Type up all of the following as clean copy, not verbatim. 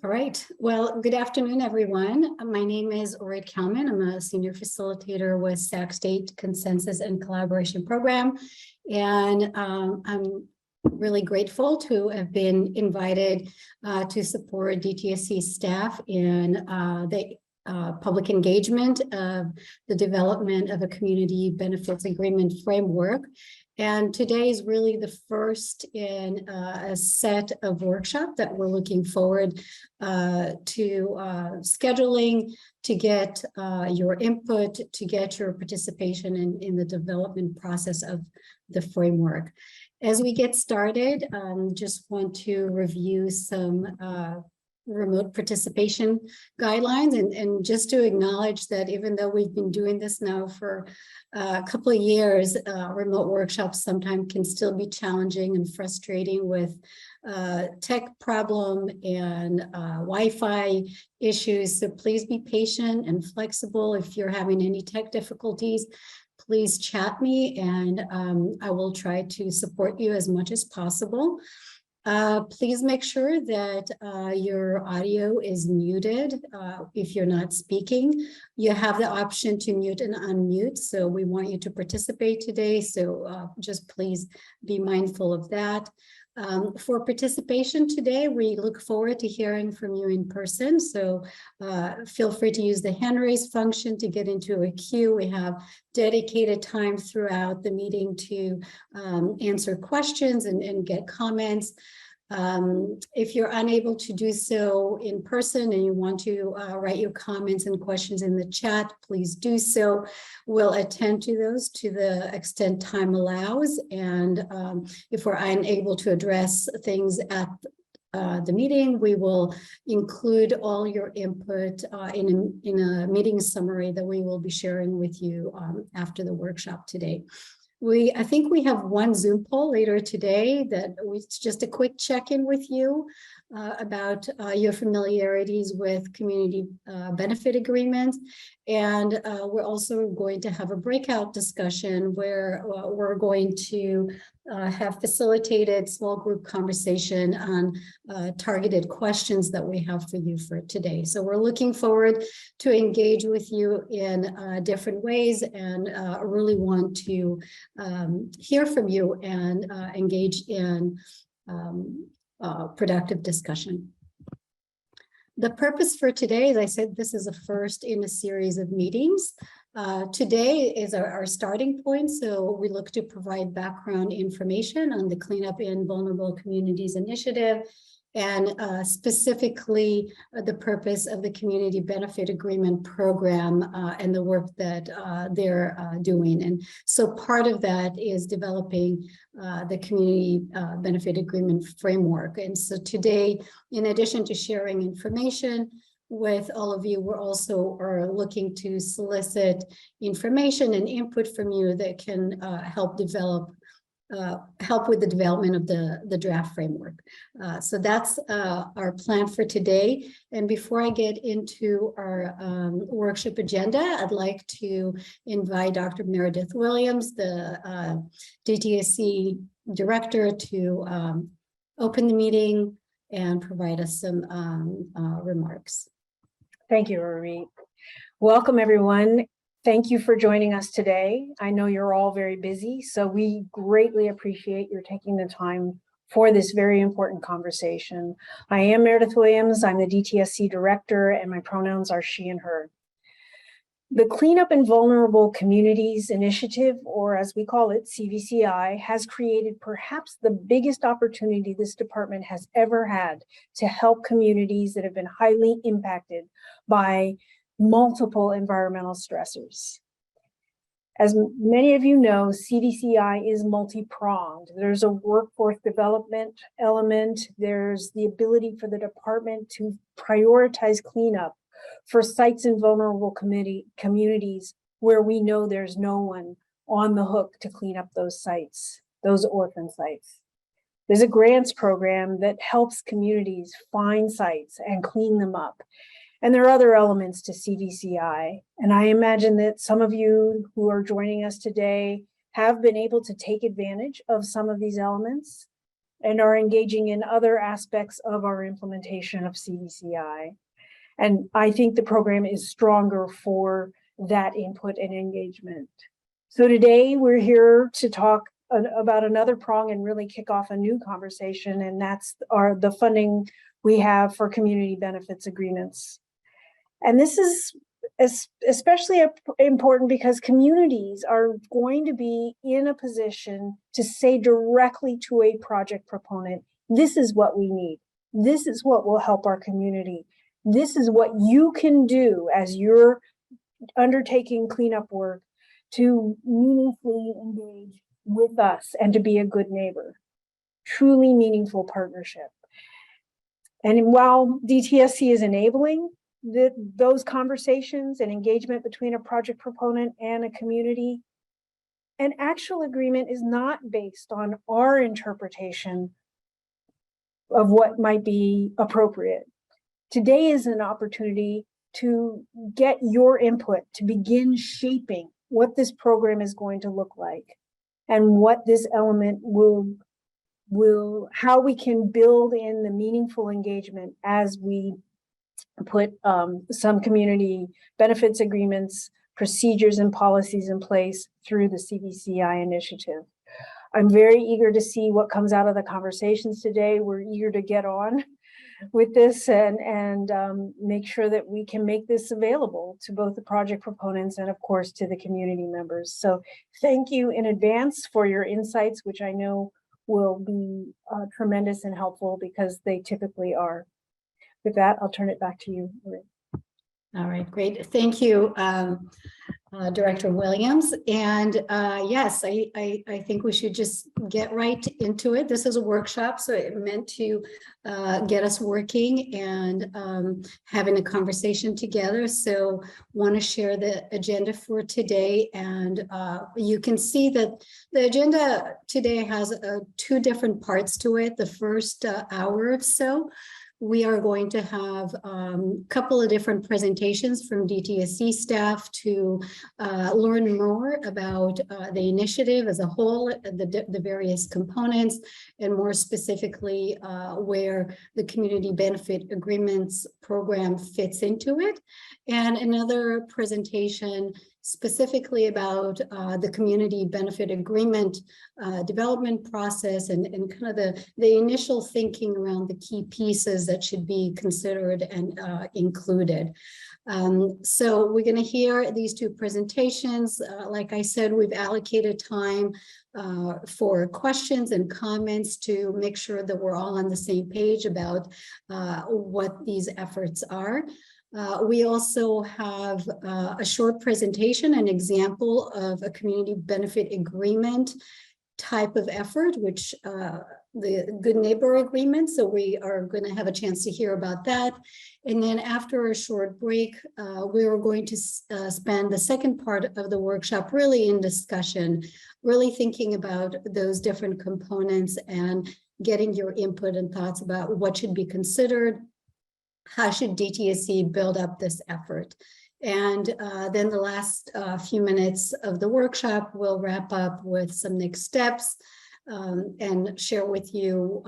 All right. Well, good afternoon, everyone. My name is Orit Kalman. I'm a senior facilitator with Sac State Consensus and Collaboration Program. And I'm really grateful to have been invited to support DTSC staff in the public engagement of the development of a community benefits agreement framework. And today is really the first in a set of workshops that we're looking forward to scheduling, to get your input, to get your participation in the development process of the framework. As we get started, just want to review some remote participation guidelines and just to acknowledge that even though we've been doing this now for a couple of years, remote workshops sometimes can still be challenging and frustrating with tech problem and Wi-Fi issues. So please be patient and flexible. If you're having any tech difficulties, please chat me and I will try to support you as much as possible. Please make sure that your audio is muted if you're not speaking. You have the option to mute and unmute, so we want you to participate today, so just please be mindful of that. For participation today, we look forward to hearing from you in person, so feel free to use the hand raise function to get into a queue. We have dedicated time throughout the meeting to answer questions and get comments. If you're unable to do so in person and you want to write your comments and questions in the chat, please do so. We'll attend to those to the extent time allows. And if we're unable to address things at the meeting, we will include all your input in a meeting summary that we will be sharing with you after the workshop today. I think we have one Zoom poll later today that it's just a quick check-in with you about your familiarities with community benefit agreements. And we're also going to have a breakout discussion where we're going to have facilitated small group conversation on targeted questions that we have for you for today. So we're looking forward to engage with you in different ways and really want to hear from you and engage in productive discussion. The purpose for today, as I said, this is a first in a series of meetings. Today is our starting point, so we look to provide background information on the Cleanup in Vulnerable Communities Initiative and specifically the purpose of the Community Benefit Agreement Program and the work that they're doing. And so part of that is developing the Community Benefit Agreement Framework. And so today, in addition to sharing information with all of you, we're also looking to solicit information and input from you that can help with the development of the draft framework. So that's our plan for today. And before I get into our workshop agenda, I'd like to invite Dr. Meredith Williams, the DTSC director, to open the meeting and provide us some remarks. Thank you, Orit. Welcome, everyone. Thank you for joining us today. I know you're all very busy, so we greatly appreciate your taking the time for this very important conversation. I am Meredith Williams. I'm the DTSC director, and my pronouns are she and her. The Cleanup in Vulnerable Communities Initiative, or as we call it, CVCI, has created perhaps the biggest opportunity this department has ever had to help communities that have been highly impacted by multiple environmental stressors. As many of you know, CVCI is multi-pronged. There's a workforce development element. There's the ability for the department to prioritize cleanup for sites in vulnerable communities where we know there's no one on the hook to clean up those sites, those orphan sites. There's a grants program that helps communities find sites and clean them up. And there are other elements to CVCI. And I imagine that some of you who are joining us today have been able to take advantage of some of these elements. and are engaging in other aspects of our implementation of CDCI. And I think the program is stronger for that input and engagement. So today we're here to talk about another prong and really kick off a new conversation, and that's the funding we have for community benefits agreements. And this is especially important because communities are going to be in a position to say directly to a project proponent, this is what we need. This is what will help our community. This is what you can do as you're undertaking cleanup work to meaningfully engage with us and to be a good neighbor. Truly meaningful partnership. And while DTSC is enabling those conversations and engagement between a project proponent and a community, an actual agreement is not based on our interpretation of what might be appropriate. Today is an opportunity to get your input, to begin shaping what this program is going to look like and what this element how we can build in the meaningful engagement as we put some community benefits agreements, procedures and policies in place through the CDCI initiative. I'm very eager to see what comes out of the conversations today. We're eager to get on with this and make sure that we can make this available to both the project proponents and of course to the community members. So thank you in advance for your insights, which I know will be tremendous and helpful because they typically are. With that, I'll turn it back to you. All right, great. Thank you, Director Williams. And yes, I think we should just get right into it. This is a workshop, so it meant to get us working and having a conversation together. So want to share the agenda for today. And you can see that the agenda today has two different parts to it. The first hour or so, we are going to have a couple of different presentations from DTSC staff to learn more about the initiative as a whole, the various components, and more specifically where the Community Benefit Agreements program fits into it. And another presentation specifically about the Community Benefit Agreement development process and kind of the initial thinking around the key pieces that should be considered and included. So we're going to hear these two presentations. Like I said, we've allocated time for questions and comments to make sure that we're all on the same page about what these efforts are. We also have a short presentation, an example of a community benefit agreement type of effort, which the Good Neighbor Agreement. So we are going to have a chance to hear about that. And then after a short break, we are going to spend the second part of the workshop really in discussion, really thinking about those different components and getting your input and thoughts about what should be considered. How should DTSC build up this effort? And then the last few minutes of the workshop, we'll wrap up with some next steps and share with you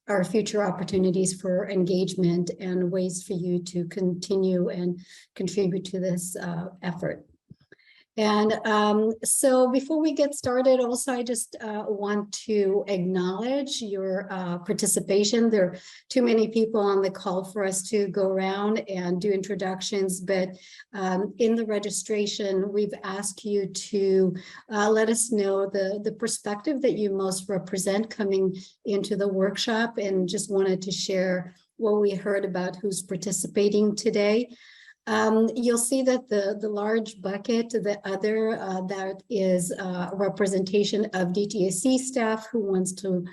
our future opportunities for engagement and ways for you to continue and contribute to this effort. And so before we get started, also, I just want to acknowledge your participation. There are too many people on the call for us to go around and do introductions, but in the registration, we've asked you to let us know the perspective that you most represent coming into the workshop, and just wanted to share what we heard about who's participating today. You'll see that the large bucket, the other, that is representation of DTSC staff who wants to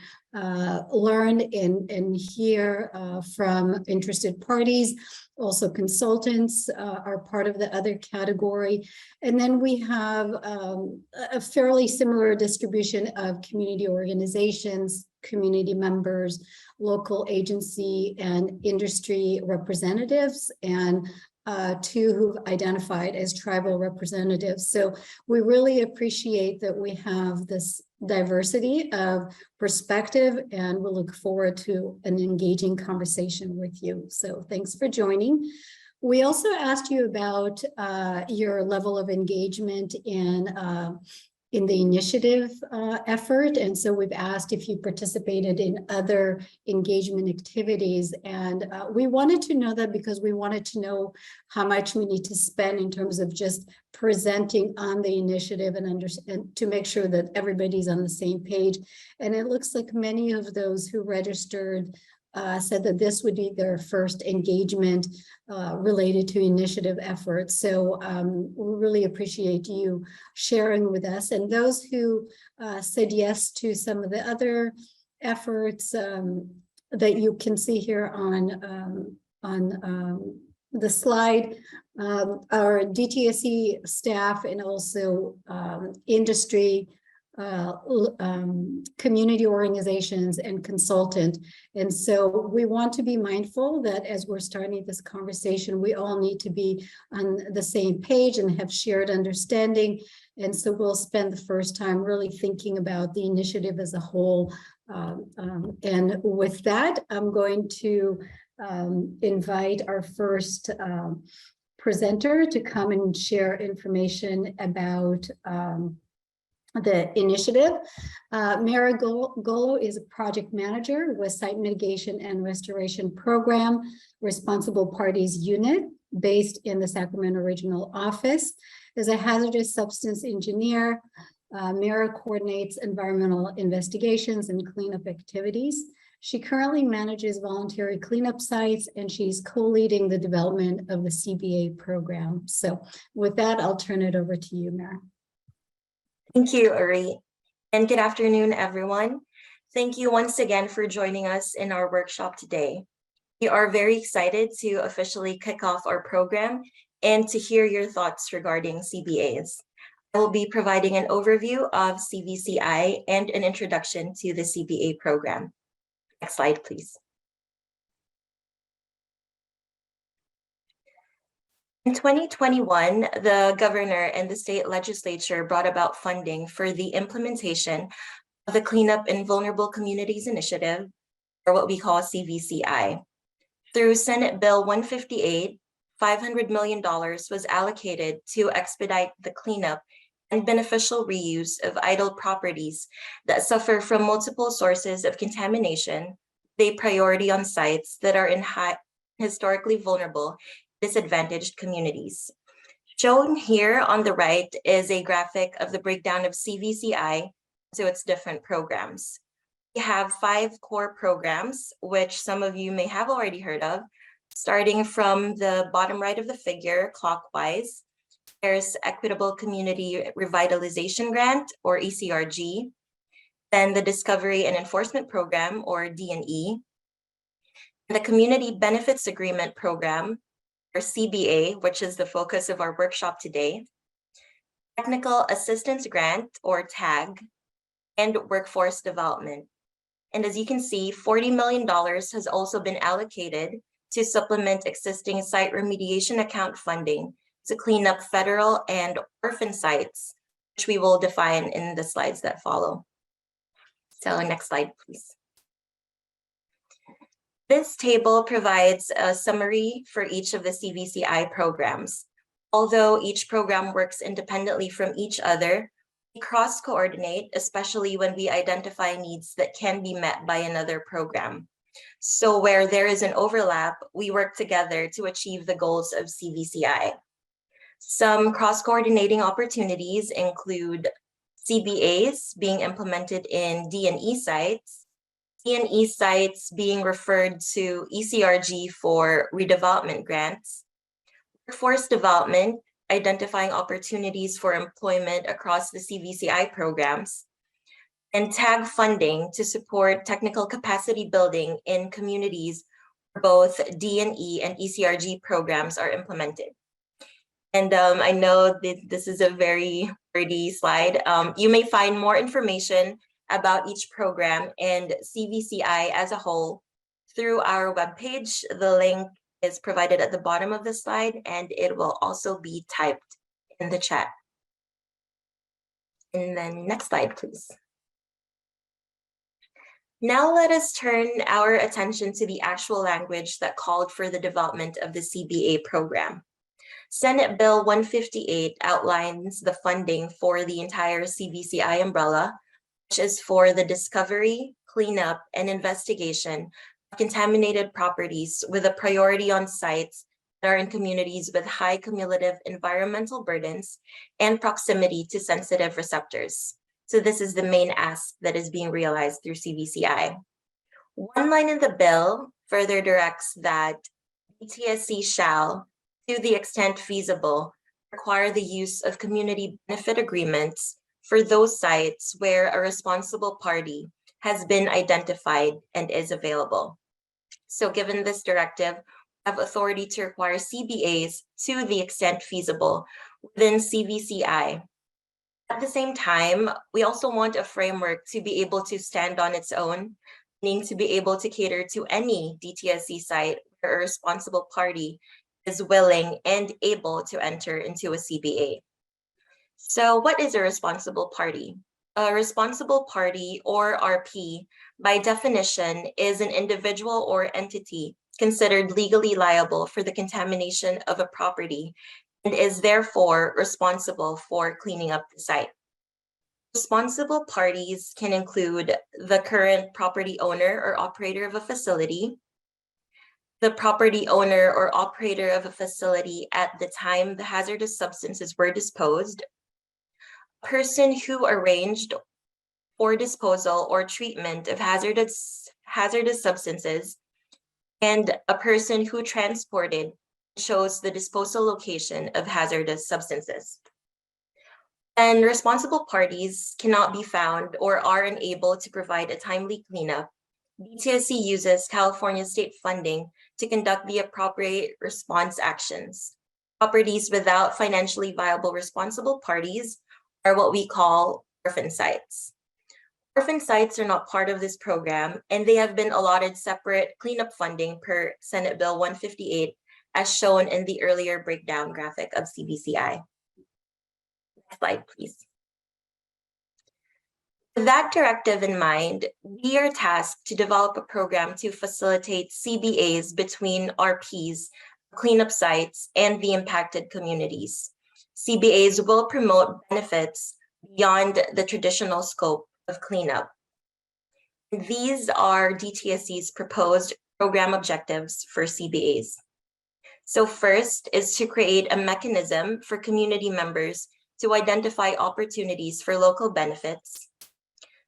learn and hear from interested parties. Also consultants are part of the other category. And then we have a fairly similar distribution of community organizations, community members, local agency and industry representatives, and two who've identified as tribal representatives. So we really appreciate that we have this diversity of perspective, and we'll look forward to an engaging conversation with you. So thanks for joining. We also asked you about your level of engagement in the initiative effort. And so we've asked if you participated in other engagement activities. And we wanted to know that because we wanted to know how much we need to spend in terms of just presenting on the initiative and to make sure that everybody's on the same page. And it looks like many of those who registered said that this would be their first engagement related to initiative efforts. So we really appreciate you sharing with us. And those who said yes to some of the other efforts that you can see here on the slide, our DTSE staff and also industry, community organizations and consultant. And so we want to be mindful that as we're starting this conversation, we all need to be on the same page and have shared understanding. And so we'll spend the first time really thinking about the initiative as a whole. And with that, I'm going to invite our first presenter to come and share information about the initiative. Mara Golo is a project manager with Site Mitigation and Restoration Program, Responsible Parties Unit, based in the Sacramento Regional Office. As a hazardous substance engineer, Mara coordinates environmental investigations and cleanup activities. She currently manages voluntary cleanup sites, and she's co-leading the development of the CBA program. So with that, I'll turn it over to you, Mara. Thank you, Uri, and good afternoon, everyone. Thank you once again for joining us in our workshop today. We are very excited to officially kick off our program and to hear your thoughts regarding CBAs. I will be providing an overview of CVCI and an introduction to the CBA program. Next slide, please. In 2021, the governor and the state legislature brought about funding for the implementation of the Cleanup in Vulnerable Communities Initiative, or what we call CVCI. Through Senate Bill 158, $500 million was allocated to expedite the cleanup and beneficial reuse of idle properties that suffer from multiple sources of contamination, with a priority on sites that are in historically vulnerable, disadvantaged communities. Shown here on the right is a graphic of the breakdown of CVCI to its different programs. We have 5 core programs, which some of you may have already heard of. Starting from the bottom right of the figure, clockwise, there's Equitable Community Revitalization Grant, or ECRG, then the Discovery and Enforcement Program, or D&E, the Community Benefits Agreement Program, or CBA, which is the focus of our workshop today, Technical Assistance Grant, or TAG, and Workforce Development. And as you can see, $40 million has also been allocated to supplement existing site remediation account funding to clean up federal and orphan sites, which we will define in the slides that follow. So next slide, please. This table provides a summary for each of the CVCI programs. Although each program works independently from each other, we cross-coordinate, especially when we identify needs that can be met by another program. So where there is an overlap, we work together to achieve the goals of CVCI. Some cross-coordinating opportunities include CBAs being implemented in D&E sites, D&E sites being referred to ECRG for redevelopment grants, workforce development, identifying opportunities for employment across the CVCI programs, and TAG funding to support technical capacity building in communities where both D&E and ECRG programs are implemented. And I know that this is a very wordy slide. You may find more information about each program and CVCI as a whole through our webpage. The link is provided at the bottom of the slide, and it will also be typed in the chat. And then next slide, please. Now let us turn our attention to the actual language that called for the development of the CBA program. Senate Bill 158 outlines the funding for the entire CBCI umbrella, which is for the discovery, cleanup, and investigation of contaminated properties with a priority on sites that are in communities with high cumulative environmental burdens and proximity to sensitive receptors. So this is the main ask that is being realized through CBCI. One line in the bill further directs that DTSC shall, to the extent feasible, require the use of community benefit agreements for those sites where a responsible party has been identified and is available. So given this directive, we have authority to require CBAs to the extent feasible within CBCI. At the same time, we also want a framework to be able to stand on its own, meaning to be able to cater to any DTSC site where a responsible party is willing and able to enter into a CBA. So what is a responsible party? A responsible party, or RP, by definition, is an individual or entity considered legally liable for the contamination of a property and is therefore responsible for cleaning up the site. Responsible parties can include the current property owner or operator of a facility, the property owner or operator of a facility at the time the hazardous substances were disposed, a person who arranged for disposal or treatment of hazardous substances, and a person who transported shows the disposal location of hazardous substances. And responsible parties cannot be found or are unable to provide a timely cleanup. DTSC uses California state funding to conduct the appropriate response actions. Properties without financially viable responsible parties are what we call orphan sites. Orphan sites are not part of this program, and they have been allotted separate cleanup funding per Senate Bill 158, as shown in the earlier breakdown graphic of CBCI. Next slide, please. With that directive in mind, we are tasked to develop a program to facilitate CBAs between RPs, cleanup sites, and the impacted communities. CBAs will promote benefits beyond the traditional scope of cleanup. These are DTSC's proposed program objectives for CBAs. So first is to create a mechanism for community members to identify opportunities for local benefits.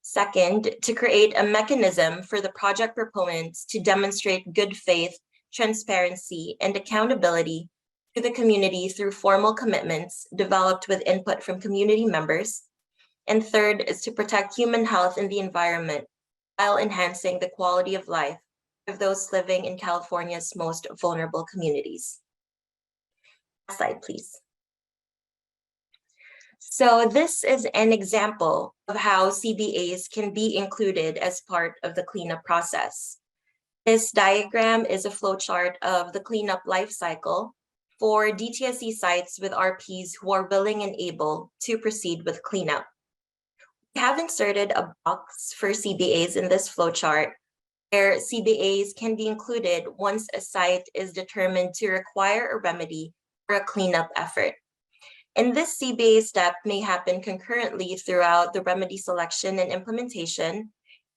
Second, to create a mechanism for the project proponents to demonstrate good faith, transparency, and accountability to the community through formal commitments developed with input from community members. And third is to protect human health and the environment while enhancing the quality of life of those living in California's most vulnerable communities. Next slide, please. So this is an example of how CBAs can be included as part of the cleanup process. This diagram is a flowchart of the cleanup life cycle for DTSC sites with RPs who are willing and able to proceed with cleanup. We have inserted a box for CBAs in this flowchart where CBAs can be included once a site is determined to require a remedy for a cleanup effort. And this CBA step may happen concurrently throughout the remedy selection and implementation,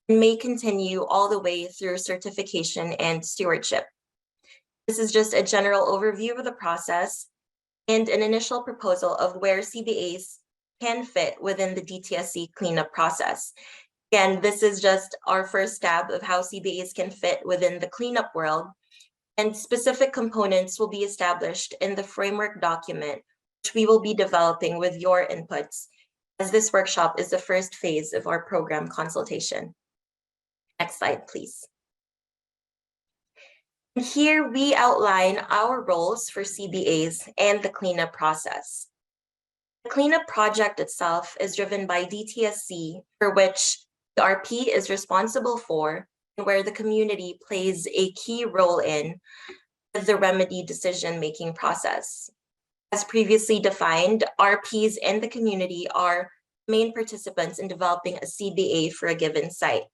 and may continue all the way through certification and stewardship. This is just a general overview of the process and an initial proposal of where CBAs can fit within the DTSC cleanup process. Again, this is just our first stab of how CBAs can fit within the cleanup world, and specific components will be established in the framework document, which we will be developing with your inputs, as this workshop is the first phase of our program consultation. Next slide, please. Here we outline our roles for CBAs and the cleanup process. The cleanup project itself is driven by DTSC, for which the RP is responsible for, and where the community plays a key role in. with the remedy decision-making process. As previously defined, RPs and the community are main participants in developing a CBA for a given site.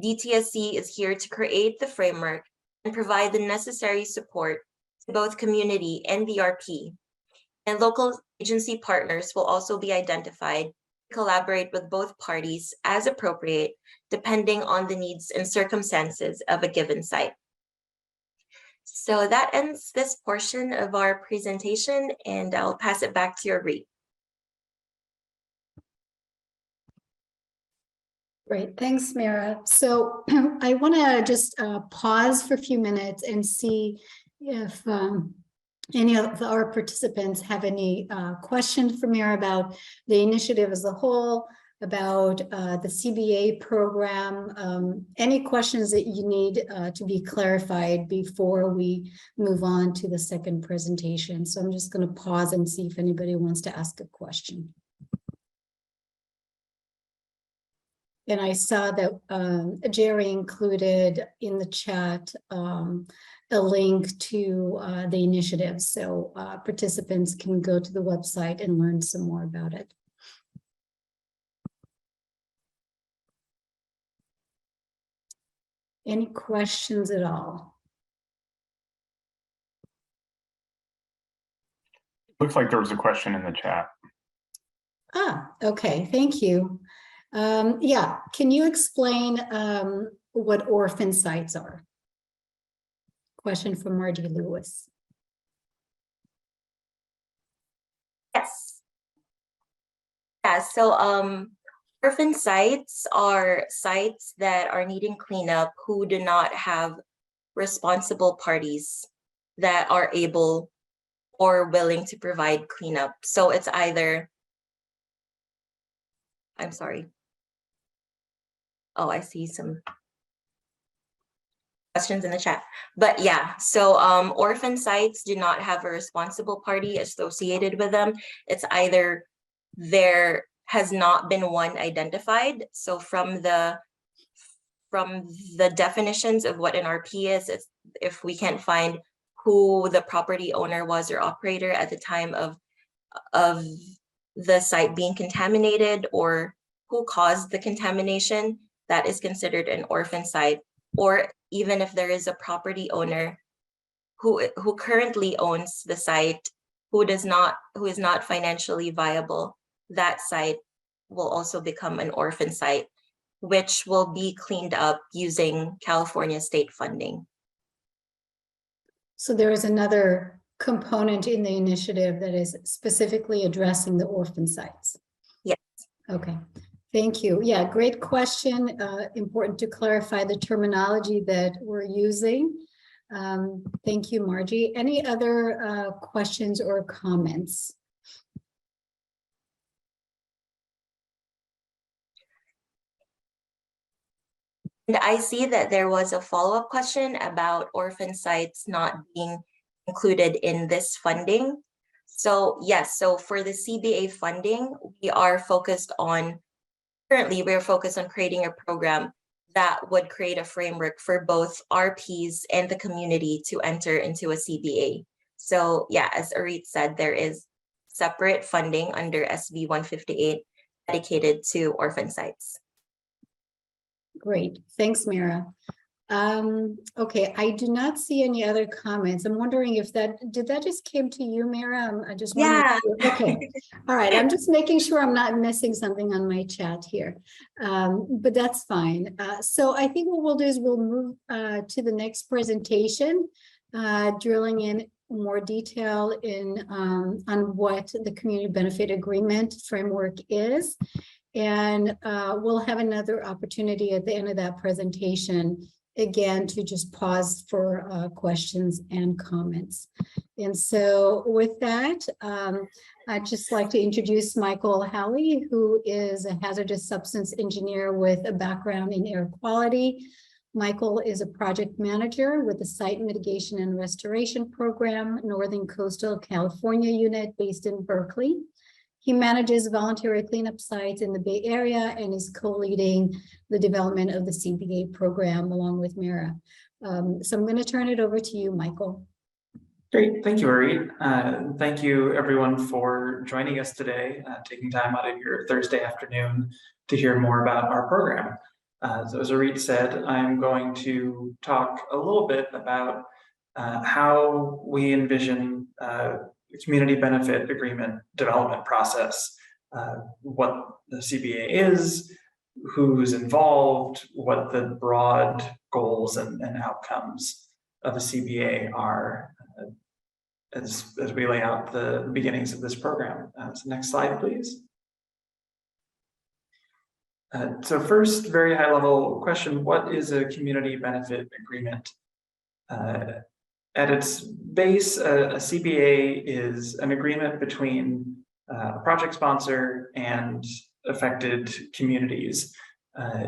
DTSC is here to create the framework and provide the necessary support to both community and the RP. And local agency partners will also be identified to collaborate with both parties as appropriate, depending on the needs and circumstances of a given site. So that ends this portion of our presentation, and I'll pass it back to your Reed. Great, thanks, Mira. So I want to just pause for a few minutes and see if any of our participants have any questions for Mira about the initiative as a whole, about the CBA program, any questions that you need to be clarified before we move on to the second presentation. So I'm just going to pause and see if anybody wants to ask a question. And I saw that Jerry included in the chat a link to the initiative, so participants can go to the website and learn some more about it. Any questions at all? Looks like there was a question in the chat. Ah, okay, thank you. Yeah, can you explain what orphan sites are? Question from Margie Lewis. Yes. Yeah, so orphan sites are sites that are needing cleanup who do not have responsible parties that are able or willing to provide cleanup. So it's either, I'm sorry. Oh, I see some questions in the chat. But yeah, so orphan sites do not have a responsible party associated with them. It's either there has not been one identified. So from the definitions of what an RP is, it's if we can't find who the property owner was or operator at the time of the site being contaminated or who caused the contamination, that is considered an orphan site. Or even if there is a property owner who currently owns the site, who is not financially viable, that site will also become an orphan site, which will be cleaned up using California state funding. So there is another component in the initiative that is specifically addressing the orphan sites. Yes. Okay, thank you. Yeah, great question. Important to clarify the terminology that we're using. Thank you, Margie. Any other questions or comments? And I see that there was a follow-up question about orphan sites not being included in this funding. So yes, so for the CBA funding, currently we're focused on creating a program that would create a framework for both RPs and the community to enter into a CBA. So yeah, as Arit said, there is separate funding under SB 158 dedicated to orphan sites. Great, thanks, Mira. Okay, I do not see any other comments. I'm wondering if did that just came to you, Mira? I just Yeah. Okay, all right. I'm just making sure I'm not missing something on my chat here, but that's fine. So I think what we'll do is we'll move to the next presentation, drilling in more detail on what the community benefit agreement framework is. And we'll have another opportunity at the end of that presentation, again, to just pause for questions and comments. And so with that, I'd just like to introduce Michael Halley, who is a hazardous substance engineer with a background in air quality. Michael is a project manager with the Site Mitigation and Restoration Program, Northern Coastal California unit based in Berkeley. He manages voluntary cleanup sites in the Bay Area and is co-leading the development of the CBA program along with Mira. So I'm going to turn it over to you, Michael. Great, thank you, Ari. Thank you everyone for joining us today, taking time out of your Thursday afternoon to hear more about our program. So as Arit said, I'm going to talk a little bit about how we envision the community benefit agreement development process, what the CBA is, who's involved, what the broad goals and outcomes of a CBA are, as we lay out the beginnings of this program. So next slide, please. So first, very high level question, what is a community benefit agreement? At its base, a CBA is an agreement between a project sponsor and affected communities.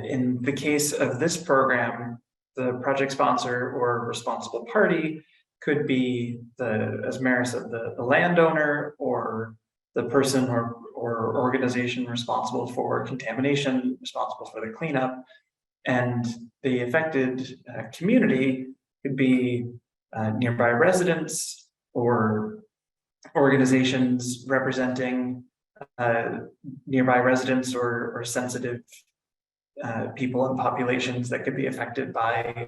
In the case of this program, the project sponsor or responsible party could be as Maris said, the landowner or the person or organization responsible for contamination, responsible for the cleanup. And the affected community could be nearby residents or organizations representing nearby residents or sensitive people and populations that could be affected by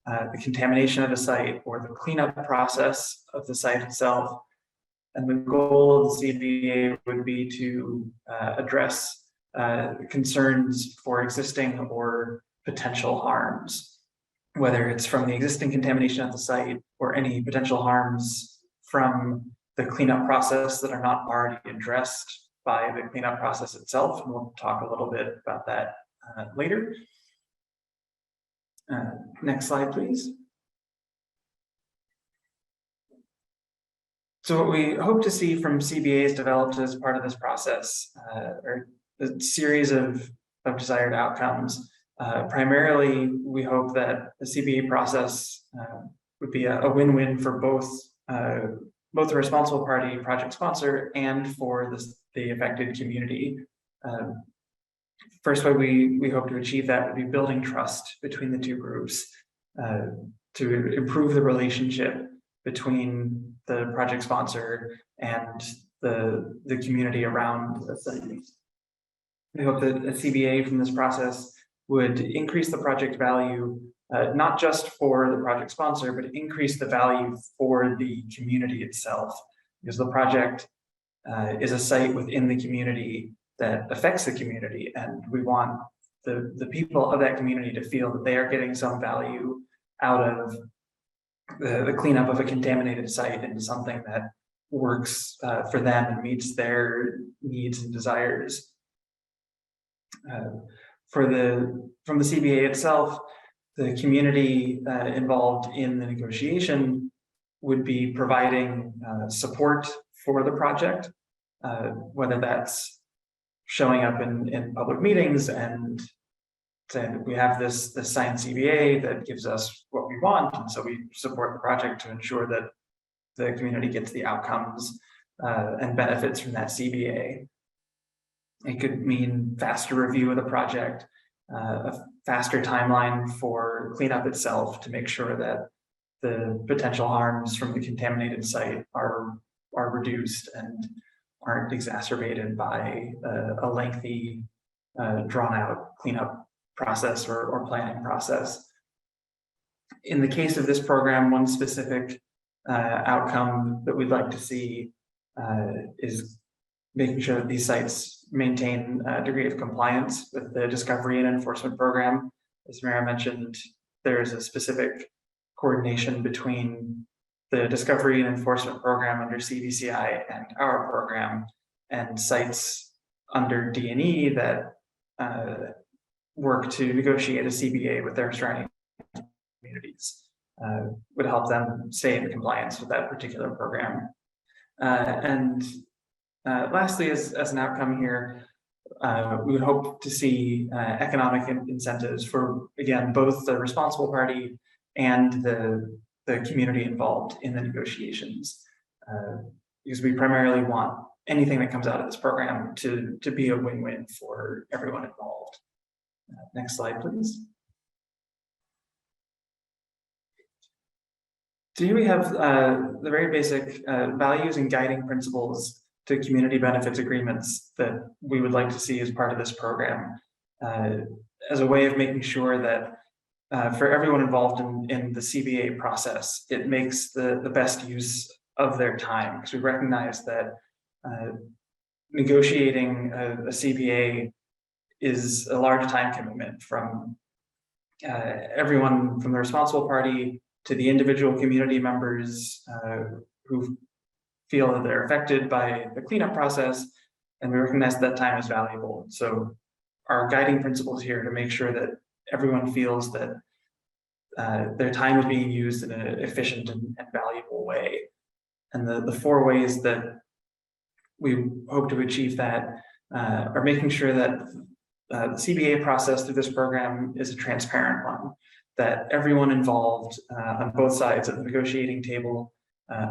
the contamination of the site or the cleanup process of the site itself. And the goal of the CBA would be to address concerns for existing or potential harms, whether it's from the existing contamination at the site or any potential harms from the cleanup process that are not already addressed by the cleanup process itself. And we'll talk a little bit about that later. Next slide, please. So what we hope to see from CBAs developed as part of this process are a series of desired outcomes. Primarily, we hope that the CBA process would be a win-win for both the responsible party, project sponsor, and for the affected community. First way we hope to achieve that would be building trust between the two groups to improve the relationship between the project sponsor and the community around the site. We hope that a CBA from this process would increase the project value, not just for the project sponsor, but increase the value for the community itself, because the project is a site within the community that affects the community, and we want the people of that community to feel that they are getting some value out of the cleanup of a contaminated site into something that works for them and meets their needs and desires. From the CBA itself, the community involved in the negotiation would be providing support for the project, whether that's showing up in public meetings and saying we have this signed CBA that gives us what we want, and so we support the project to ensure that the community gets the outcomes and benefits from that CBA. It could mean faster review of the project, a faster timeline for cleanup itself to make sure that the potential harms from the contaminated site are reduced and aren't exacerbated by a lengthy, drawn-out cleanup process or planning process. In the case of this program, one specific outcome that we'd like to see is making sure that these sites maintain a degree of compliance with the discovery and enforcement program. As Mara mentioned, there's a specific coordination between the discovery and enforcement program under CVCI and our program, and sites under D&E that work to negotiate a CBA with their surrounding communities, would help them stay in compliance with that particular program. Lastly, as an outcome here, we would hope to see economic incentives for, again, both the responsible party and the community involved in the negotiations, because we primarily want anything that comes out of this program to be a win-win for everyone involved. Next slide, please. Today we have the very basic values and guiding principles to community benefits agreements that we would like to see as part of this program, as a way of making sure that for everyone involved in the CBA process, it makes the best use of their time, because we recognize that negotiating a CBA is a large time commitment from everyone from the responsible party to the individual community members who feel that they're affected by the cleanup process, and we recognize that time is valuable. So our guiding principles here to make sure that everyone feels that their time is being used in an efficient and valuable way. And the 4 ways that we hope to achieve that are making sure that the CBA process through this program is a transparent one, that everyone involved on both sides of the negotiating table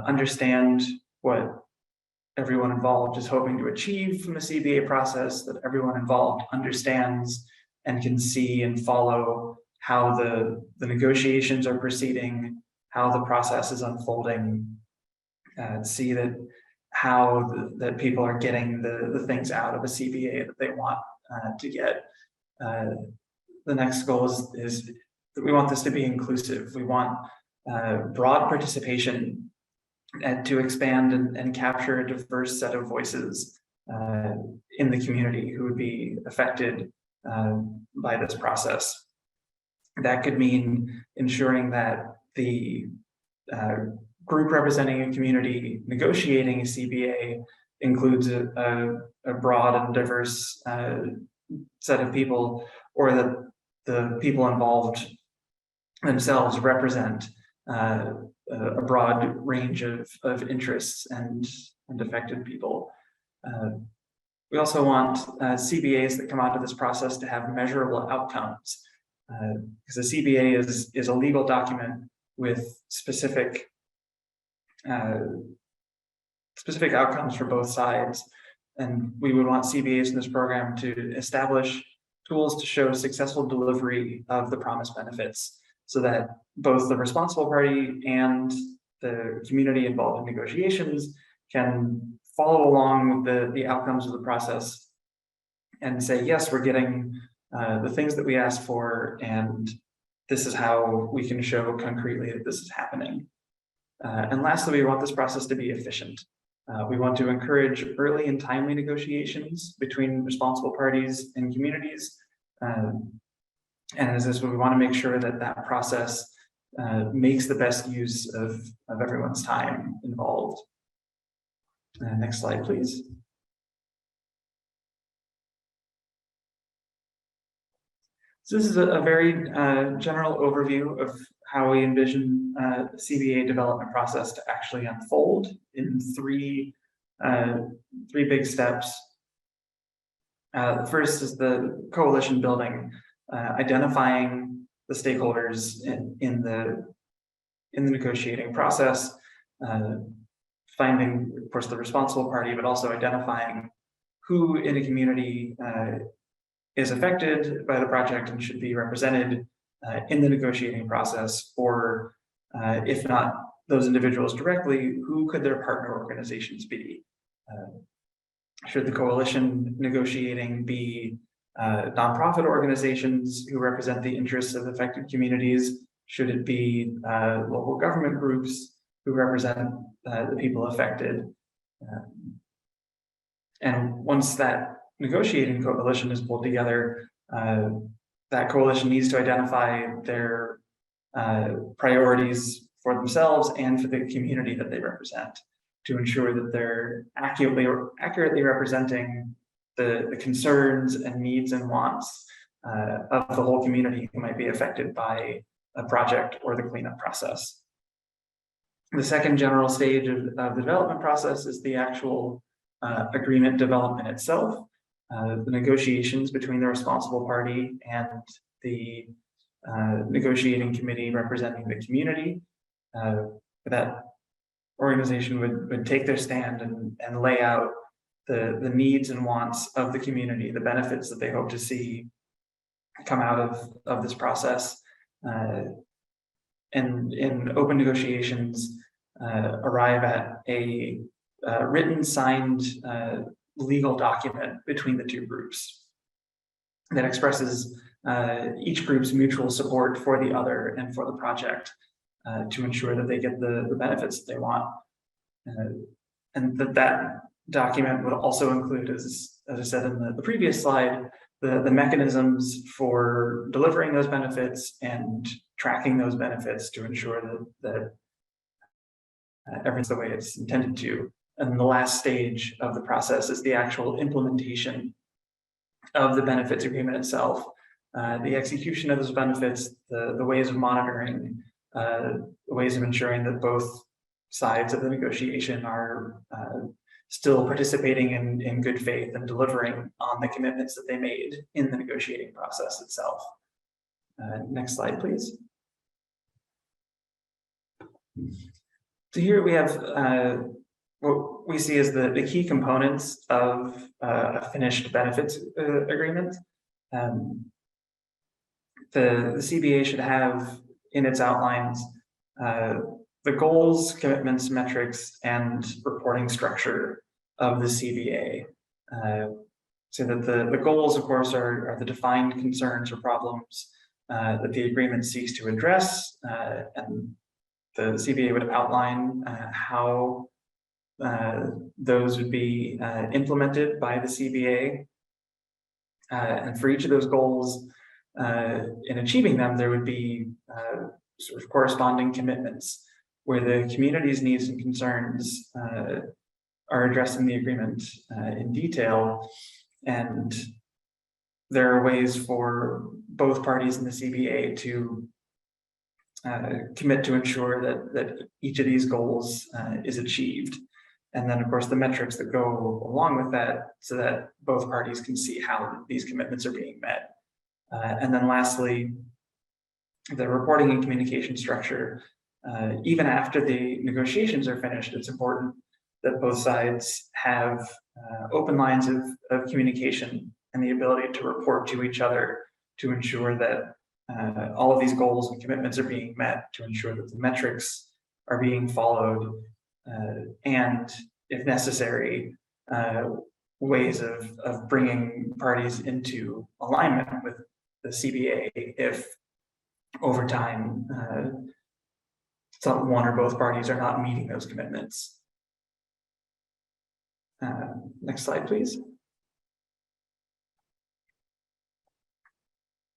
understand what everyone involved is hoping to achieve from the CBA process, that everyone involved understands and can see and follow how the negotiations are proceeding, how the process is unfolding, see that that people are getting the things out of a CBA that they want to get. The next goal is that we want this to be inclusive. We want broad participation and to expand and capture a diverse set of voices in the community who would be affected by this process. That could mean ensuring that the group representing a community negotiating a CBA includes a broad and diverse set of people, or that the people involved themselves represent a broad range of interests and affected people. We also want CBAs that come out of this process to have measurable outcomes, because a CBA is a legal document with specific outcomes for both sides. And we would want CBAs in this program to establish tools to show successful delivery of the promised benefits, so that both the responsible party and the community involved in negotiations can follow along with the outcomes of the process and say, yes, we're getting the things that we asked for, and this is how we can show concretely that this is happening. And lastly, we want this process to be efficient. We want to encourage early and timely negotiations between responsible parties and communities. And as this, we want to make sure that that process makes the best use of everyone's time involved. Next slide, please. So this is a very general overview of how we envision the CBA development process to actually unfold in three big steps. The first is the coalition building, identifying the stakeholders in the negotiating process, finding, of course, the responsible party, but also identifying who in a community is affected by the project and should be represented in the negotiating process, or if not those individuals directly, who could their partner organizations be? Should the coalition negotiating be nonprofit organizations who represent the interests of affected communities? Should it be local government groups who represent the people affected? And once that negotiating coalition is pulled together, that coalition needs to identify their priorities for themselves and for the community that they represent, to ensure that they're accurately representing the concerns and needs and wants of the whole community who might be affected by a project or the cleanup process. The second general stage of the development process is the actual agreement development itself. The negotiations between the responsible party and the negotiating committee representing the community. That organization would take their stand and lay out the needs and wants of the community, the benefits that they hope to see come out of this process. and in open negotiations, arrive at a written, signed legal document between the two groups that expresses each group's mutual support for the other and for the project to ensure that they get the benefits that they want. And that document would also include, as I said in the previous slide, the mechanisms for delivering those benefits and tracking those benefits to ensure that everything's the way it's intended to. And the last stage of the process is the actual implementation of the benefits agreement itself, the execution of those benefits, the ways of monitoring, the ways of ensuring that both sides of the negotiation are still participating in good faith and delivering on the commitments that they made in the negotiating process itself. Next slide, please. So here we have what we see as the key components of a finished benefits agreement. The CBA should have in its outlines the goals, commitments, metrics, and reporting structure of the CBA. So that the goals, of course, are the defined concerns or problems that the agreement seeks to address, and the CBA would outline how those would be implemented by the CBA. And for each of those goals, in achieving them, there would be sort of corresponding commitments where the community's needs and concerns are addressed in the agreement in detail. And there are ways for both parties in the CBA to commit to ensure that each of these goals is achieved. And then, of course, the metrics that go along with that so that both parties can see how these commitments are being met. And then lastly, the reporting and communication structure. Even after the negotiations are finished, it's important that both sides have open lines of communication and the ability to report to each other to ensure that all of these goals and commitments are being met, to ensure that the metrics are being followed, and if necessary, ways of bringing parties into alignment with the CBA if over time one or both parties are not meeting those commitments. Next slide, please.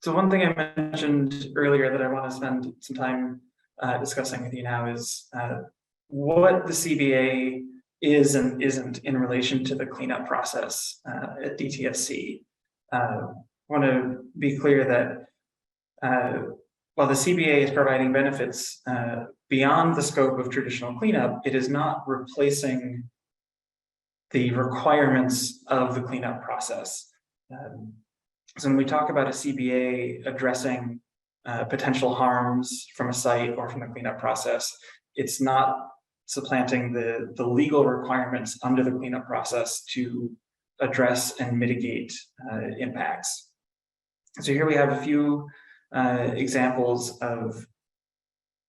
So one thing I mentioned earlier that I want to spend some time discussing with you now is what the CBA is and isn't in relation to the cleanup process at DTSC. I want to be clear that while the CBA is providing benefits beyond the scope of traditional cleanup, it is not replacing the requirements of the cleanup process. So when we talk about a CBA addressing potential harms from a site or from the cleanup process, it's not supplanting the legal requirements under the cleanup process to address and mitigate impacts. So here we have a few examples of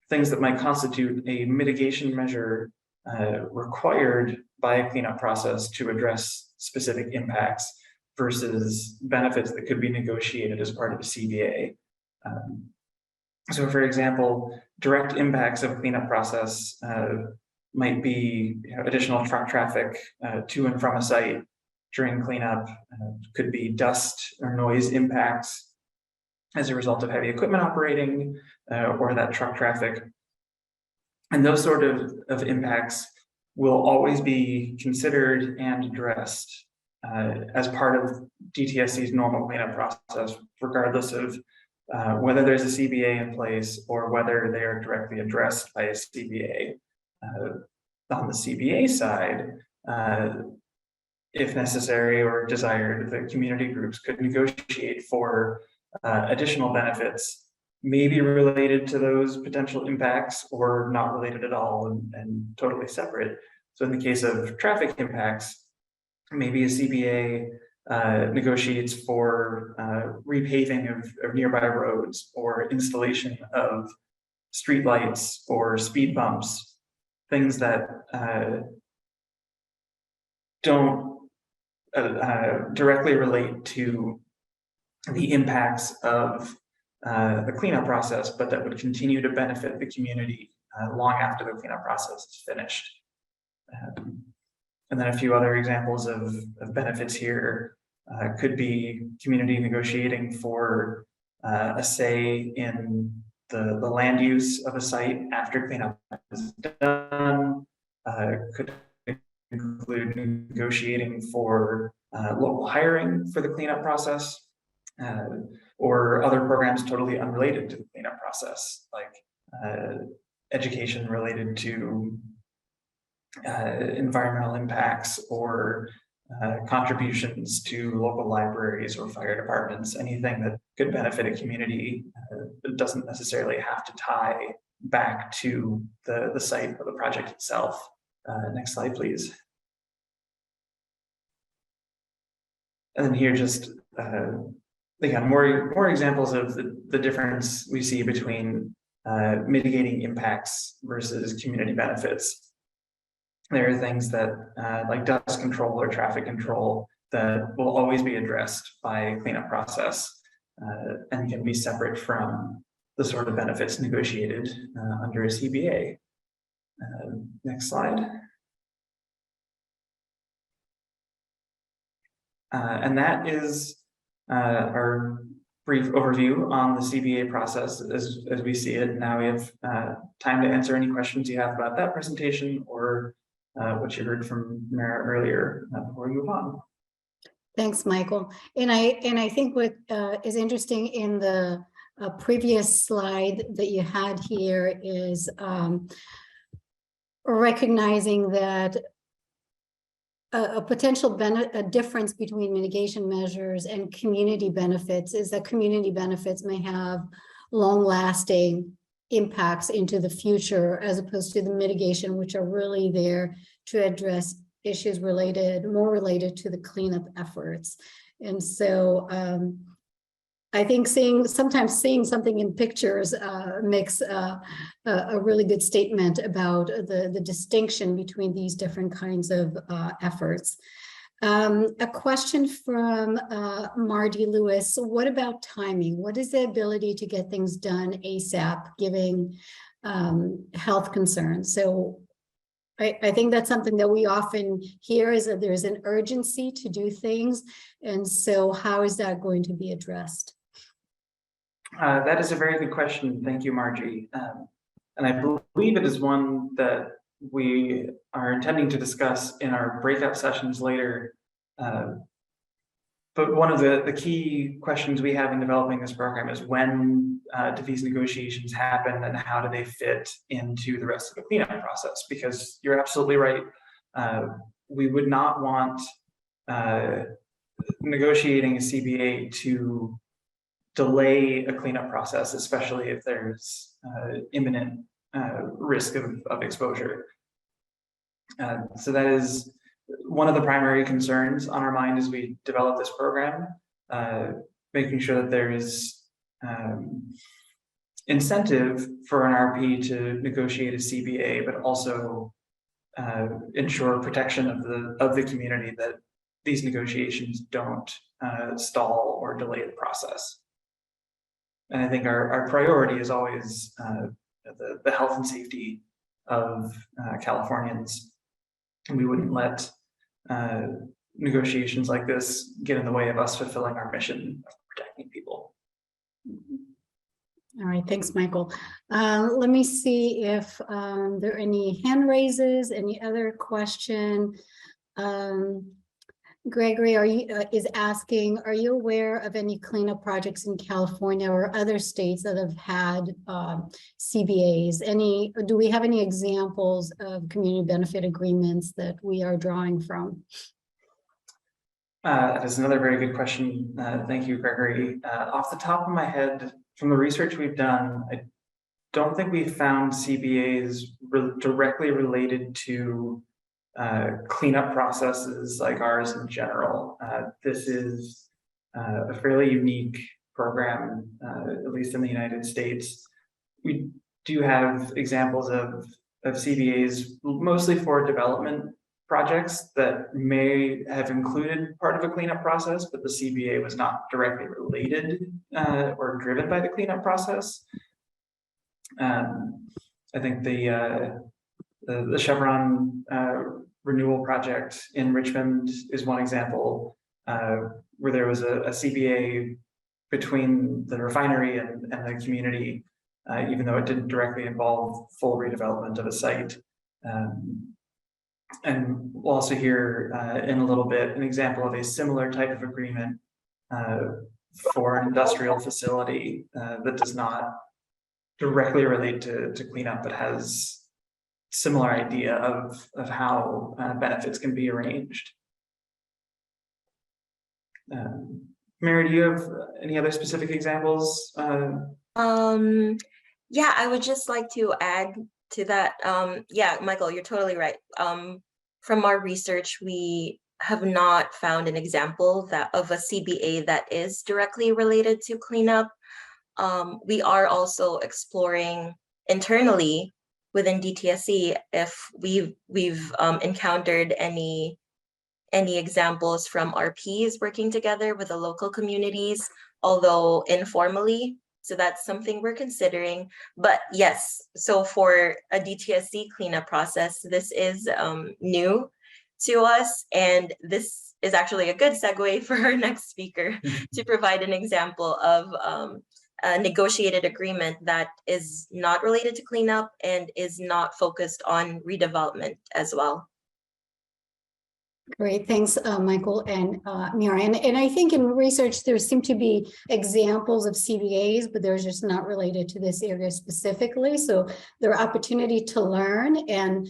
things that might constitute a mitigation measure required by a cleanup process to address specific impacts versus benefits that could be negotiated as part of a CBA. So for example, direct impacts of a cleanup process might be additional truck traffic to and from a site during cleanup, could be dust or noise impacts as a result of heavy equipment operating or that truck traffic. And those sort of impacts will always be considered and addressed as part of DTSC's normal cleanup process, regardless of whether there's a CBA in place or whether they are directly addressed by a CBA. On the CBA side, if necessary or desired, the community groups could negotiate for additional benefits, maybe related to those potential impacts or not related at all and totally separate. So in the case of traffic impacts, maybe a CBA negotiates for repaving of nearby roads or installation of streetlights or speed bumps, things that don't directly relate to the impacts of the cleanup process, but that would continue to benefit the community long after the cleanup process is finished. And then a few other examples of benefits here could be community negotiating for a say in the land use of a site after cleanup is done, could include negotiating for local hiring for the cleanup process, or other programs totally unrelated to the cleanup process, like education related to environmental impacts or contributions to local libraries or fire departments, anything that could benefit a community that doesn't necessarily have to tie back to the site or the project itself. Next slide, please. And then here, just again, more examples of the difference we see between mitigating impacts versus community benefits. There are things that like dust control or traffic control that will always be addressed by cleanup process and can be separate from the sort of benefits negotiated under a CBA. Next slide. And that is our brief overview on the CBA process as we see it. Now we have time to answer any questions you have about that presentation or what you heard from Mara earlier before we move on. Thanks, Michael. And I think what is interesting in the previous slide that you had here is recognizing that a potential difference between mitigation measures and community benefits is that community benefits may have long-lasting impacts into the future, as opposed to the mitigation, which are really there to address issues more related to the cleanup efforts. And so I think sometimes seeing something in pictures makes a really good statement about the distinction between these different kinds of efforts. A question from Marty Lewis. What about timing? What is the ability to get things done ASAP, given health concerns? So I think that's something that we often hear, is that there's an urgency to do things. And so how is that going to be addressed? That is a very good question. Thank you, Margie. And I believe it is one that we are intending to discuss in our breakout sessions later. But one of the key questions we have in developing this program is when do these negotiations happen and how do they fit into the rest of the cleanup process? Because you're absolutely right. We would not want negotiating a CBA to delay a cleanup process, especially if there's imminent risk of exposure. So that is one of the primary concerns on our mind as we develop this program, making sure that there is incentive for an RP to negotiate a CBA, but also ensure protection of the community, that these negotiations don't stall or delay the process. And I think our priority is always the health and safety of Californians. And we wouldn't let negotiations like this get in the way of us fulfilling our mission of protecting people. All right, thanks, Michael. Let me see if there are any hand raises, any other question. Gregory is asking, are you aware of any cleanup projects in California or other states that have had CBAs? Do we have any examples of community benefit agreements that we are drawing from? That is another very good question. Thank you, Gregory. Off the top of my head, from the research we've done, I don't think we found CBAs directly related to cleanup processes like ours in general. This is a fairly unique program, at least in the United States. We do have examples of CBAs, mostly for development projects that may have included part of a cleanup process, but the CBA was not directly related or driven by the cleanup process. I think the Chevron renewal project in Richmond is one example where there was a CBA between the refinery and the community, even though it didn't directly involve full redevelopment of a site. And we'll also hear in a little bit an example of a similar type of agreement for an industrial facility that does not directly relate to cleanup, but has similar idea of how benefits can be arranged. Mary, do you have any other specific examples? Yeah, I would just like to add to that. Yeah, Michael, you're totally right. From our research, we have not found an example of a CBA that is directly related to cleanup. We are also exploring internally within DTSC if we've encountered any examples from RPs working together with the local communities, although informally. So that's something we're considering. But yes, so for a DTSC cleanup process, this is new to us. And this is actually a good segue for our next speaker to provide an example of a negotiated agreement that is not related to cleanup and is not focused on redevelopment as well. Great, thanks, Michael and Mira. And I think in research, there seem to be examples of CBAs, but they're just not related to this area specifically. So there are opportunity to learn and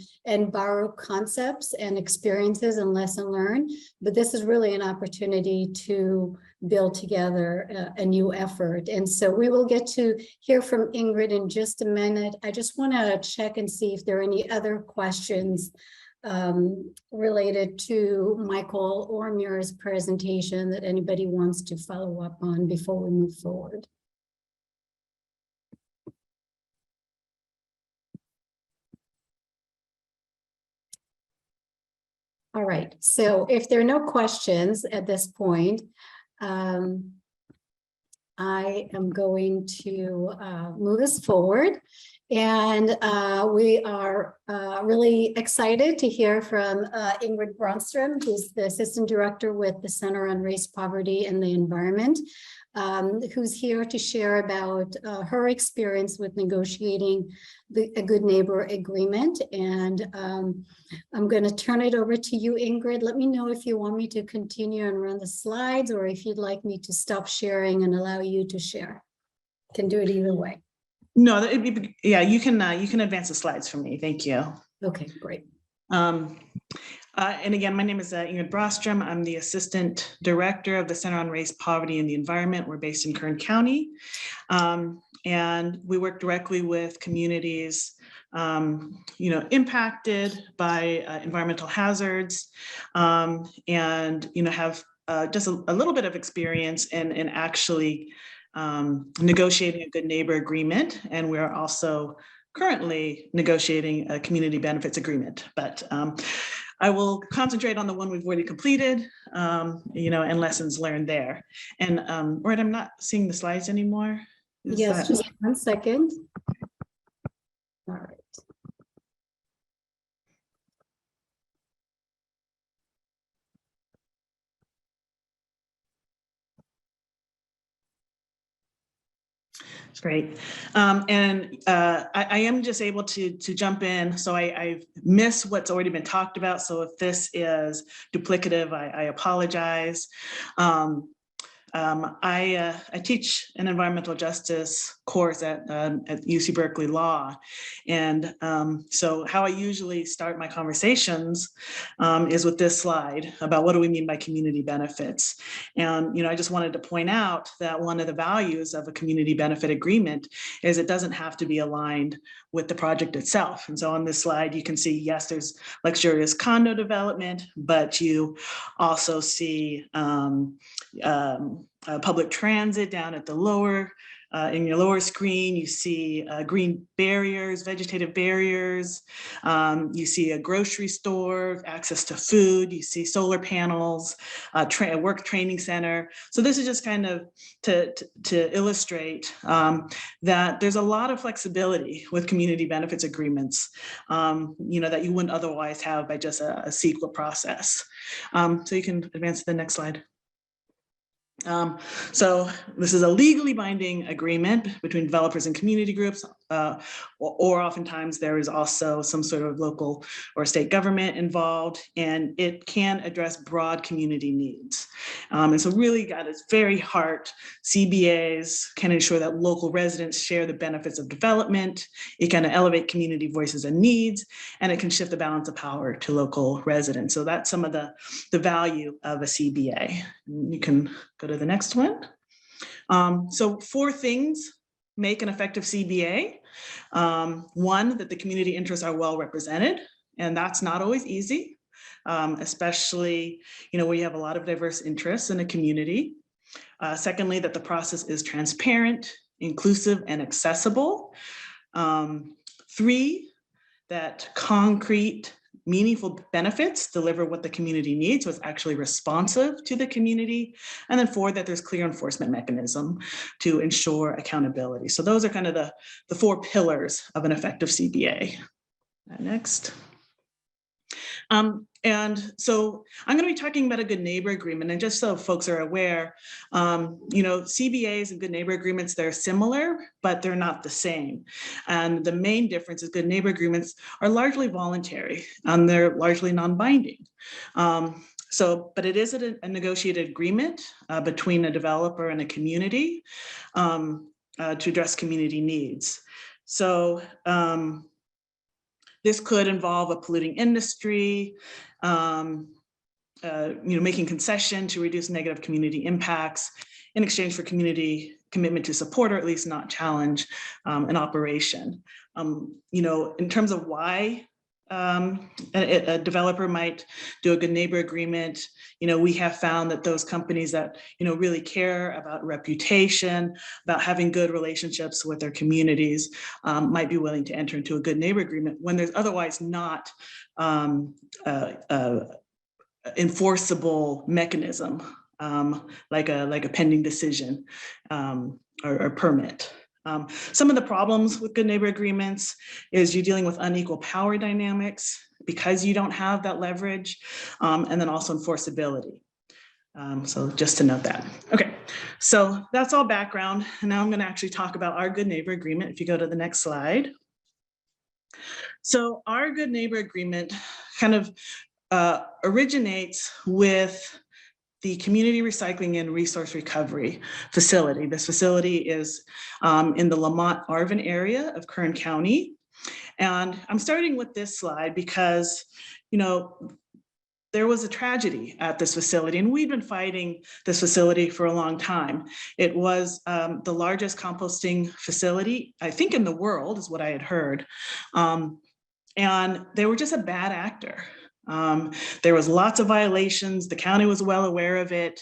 borrow concepts and experiences and lesson learned. But this is really an opportunity to build together a new effort. And so we will get to hear from Ingrid in just a minute. I just want to check and see if there are any other questions related to Michael or Mira's presentation that anybody wants to follow up on before we move forward. All right, so if there are no questions at this point, I am going to move us forward. And we are really excited to hear from Ingrid Bronstrom, who's the Assistant Director with the Center on Race, Poverty, and the Environment, who's here to share about her experience with negotiating a Good Neighbor Agreement. And I'm going to turn it over to you, Ingrid. Let me know if you want me to continue and run the slides, or if you'd like me to stop sharing and allow you to share. Can do it either way. No, yeah, you can advance the slides for me. Thank you. Okay, great. And again, my name is Ingrid Bronstrom. I'm the Assistant Director of the Center on Race, Poverty, and the Environment. We're based in Kern County. And we work directly with communities, impacted by environmental hazards, and, have just a little bit of experience in actually negotiating a Good Neighbor Agreement, and we're also currently negotiating a community benefits agreement. But I will concentrate on the one we've already completed, and lessons learned there. And Red, I'm not seeing the slides anymore. Yes, just 1 second. All right. It's great. And I am just able to jump in. So I miss what's already been talked about. So if this is duplicative, I apologize. I teach an environmental justice course at UC Berkeley Law. And so how I usually start my conversations is with this slide about what do we mean by community benefits. And, I just wanted to point out that one of the values of a community benefit agreement is it doesn't have to be aligned with the project itself. And so on this slide, you can see, yes, there's luxurious condo development, but you also see public transit down at the lower In your lower screen, you see green barriers, vegetative barriers. You see a grocery store, access to food. You see solar panels, work training center. So this is just kind of to illustrate that there's a lot of flexibility with community benefits agreements, that you wouldn't otherwise have by just a CEQA process. So you can advance to the next slide. So this is a legally binding agreement between developers and community groups, or oftentimes there is also some sort of local or state government involved, and it can address broad community needs. And so really at its very heart, CBAs can ensure that local residents share the benefits of development. It can elevate community voices and needs, and it can shift the balance of power to local residents. So that's some of the value of a CBA. You can go to the next one. So 4 things make an effective CBA. One, that the community interests are well represented, and that's not always easy, especially where you have a lot of diverse interests in a community. Secondly, that the process is transparent, inclusive, and accessible. 3, that concrete, meaningful benefits deliver what the community needs, so it's actually responsive to the community. And then 4, that there's clear enforcement mechanism to ensure accountability. So those are kind of the 4 pillars of an effective CBA. Next. And so I'm going to be talking about a good neighbor agreement, and just so folks are aware, CBAs and good neighbor agreements, they're similar, but they're not the same. And the main difference is good neighbor agreements are largely voluntary and they're largely non-binding. But it is a negotiated agreement between a developer and a community to address community needs. So this could involve a polluting industry, making concession to reduce negative community impacts in exchange for community commitment to support, or at least not challenge an operation. In terms of why a developer might do a good neighbor agreement, we have found that those companies that really care about reputation, about having good relationships with their communities, might be willing to enter into a good neighbor agreement when there's otherwise not enforceable mechanism, like a pending decision or permit. Some of the problems with good neighbor agreements is you're dealing with unequal power dynamics because you don't have that leverage, and then also enforceability. So just to note that. Okay, so that's all background. And now I'm going to actually talk about our good neighbor agreement. If you go to the next slide. So our good neighbor agreement kind of originates with the Community Recycling and Resource Recovery Facility. This facility is in the Lamont Arvin area of Kern County. And I'm starting with this slide because, there was a tragedy at this facility, and we've been fighting this facility for a long time. It was the largest composting facility, I think, in the world, is what I had heard. And they were just a bad actor. There was lots of violations. The county was well aware of it,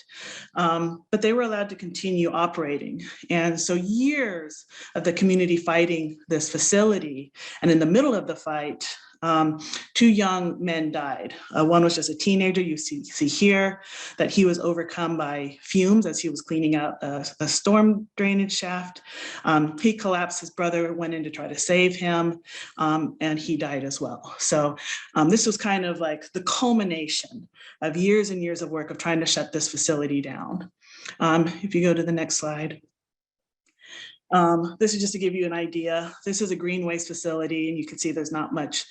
but they were allowed to continue operating. And so years of the community fighting this facility, and in the middle of the fight, 2 young men died. One was just a teenager. You see here that he was overcome by fumes as he was cleaning out a storm drainage shaft. He collapsed. His brother went in to try to save him, and he died as well. So this was kind of like the culmination of years and years of work of trying to shut this facility down. If you go to the next slide. This is just to give you an idea. This is a green waste facility, and you can see there's not much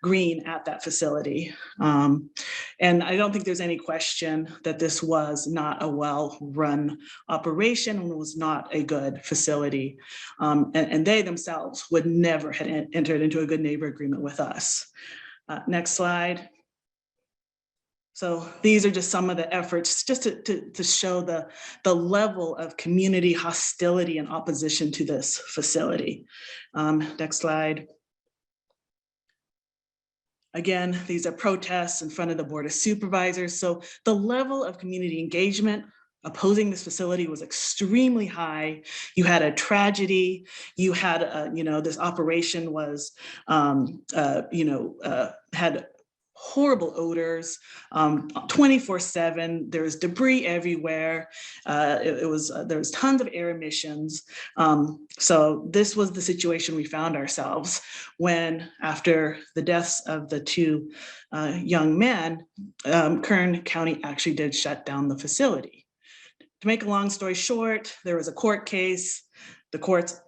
green at that facility. And I don't think there's any question that this was not a well-run operation and was not a good facility. And they themselves would never have entered into a good neighbor agreement with us. Next slide. So these are just some of the efforts just to show the level of community hostility and opposition to this facility. Next slide. Again, these are protests in front of the Board of Supervisors. So the level of community engagement opposing this facility was extremely high. You had a tragedy. You had, this operation was, had horrible odors, 24/7. There was debris everywhere. There was tons of air emissions. So this was the situation we found ourselves when, after the deaths of the two young men, Kern County actually did shut down the facility. To make a long story short, there was a court case. The courts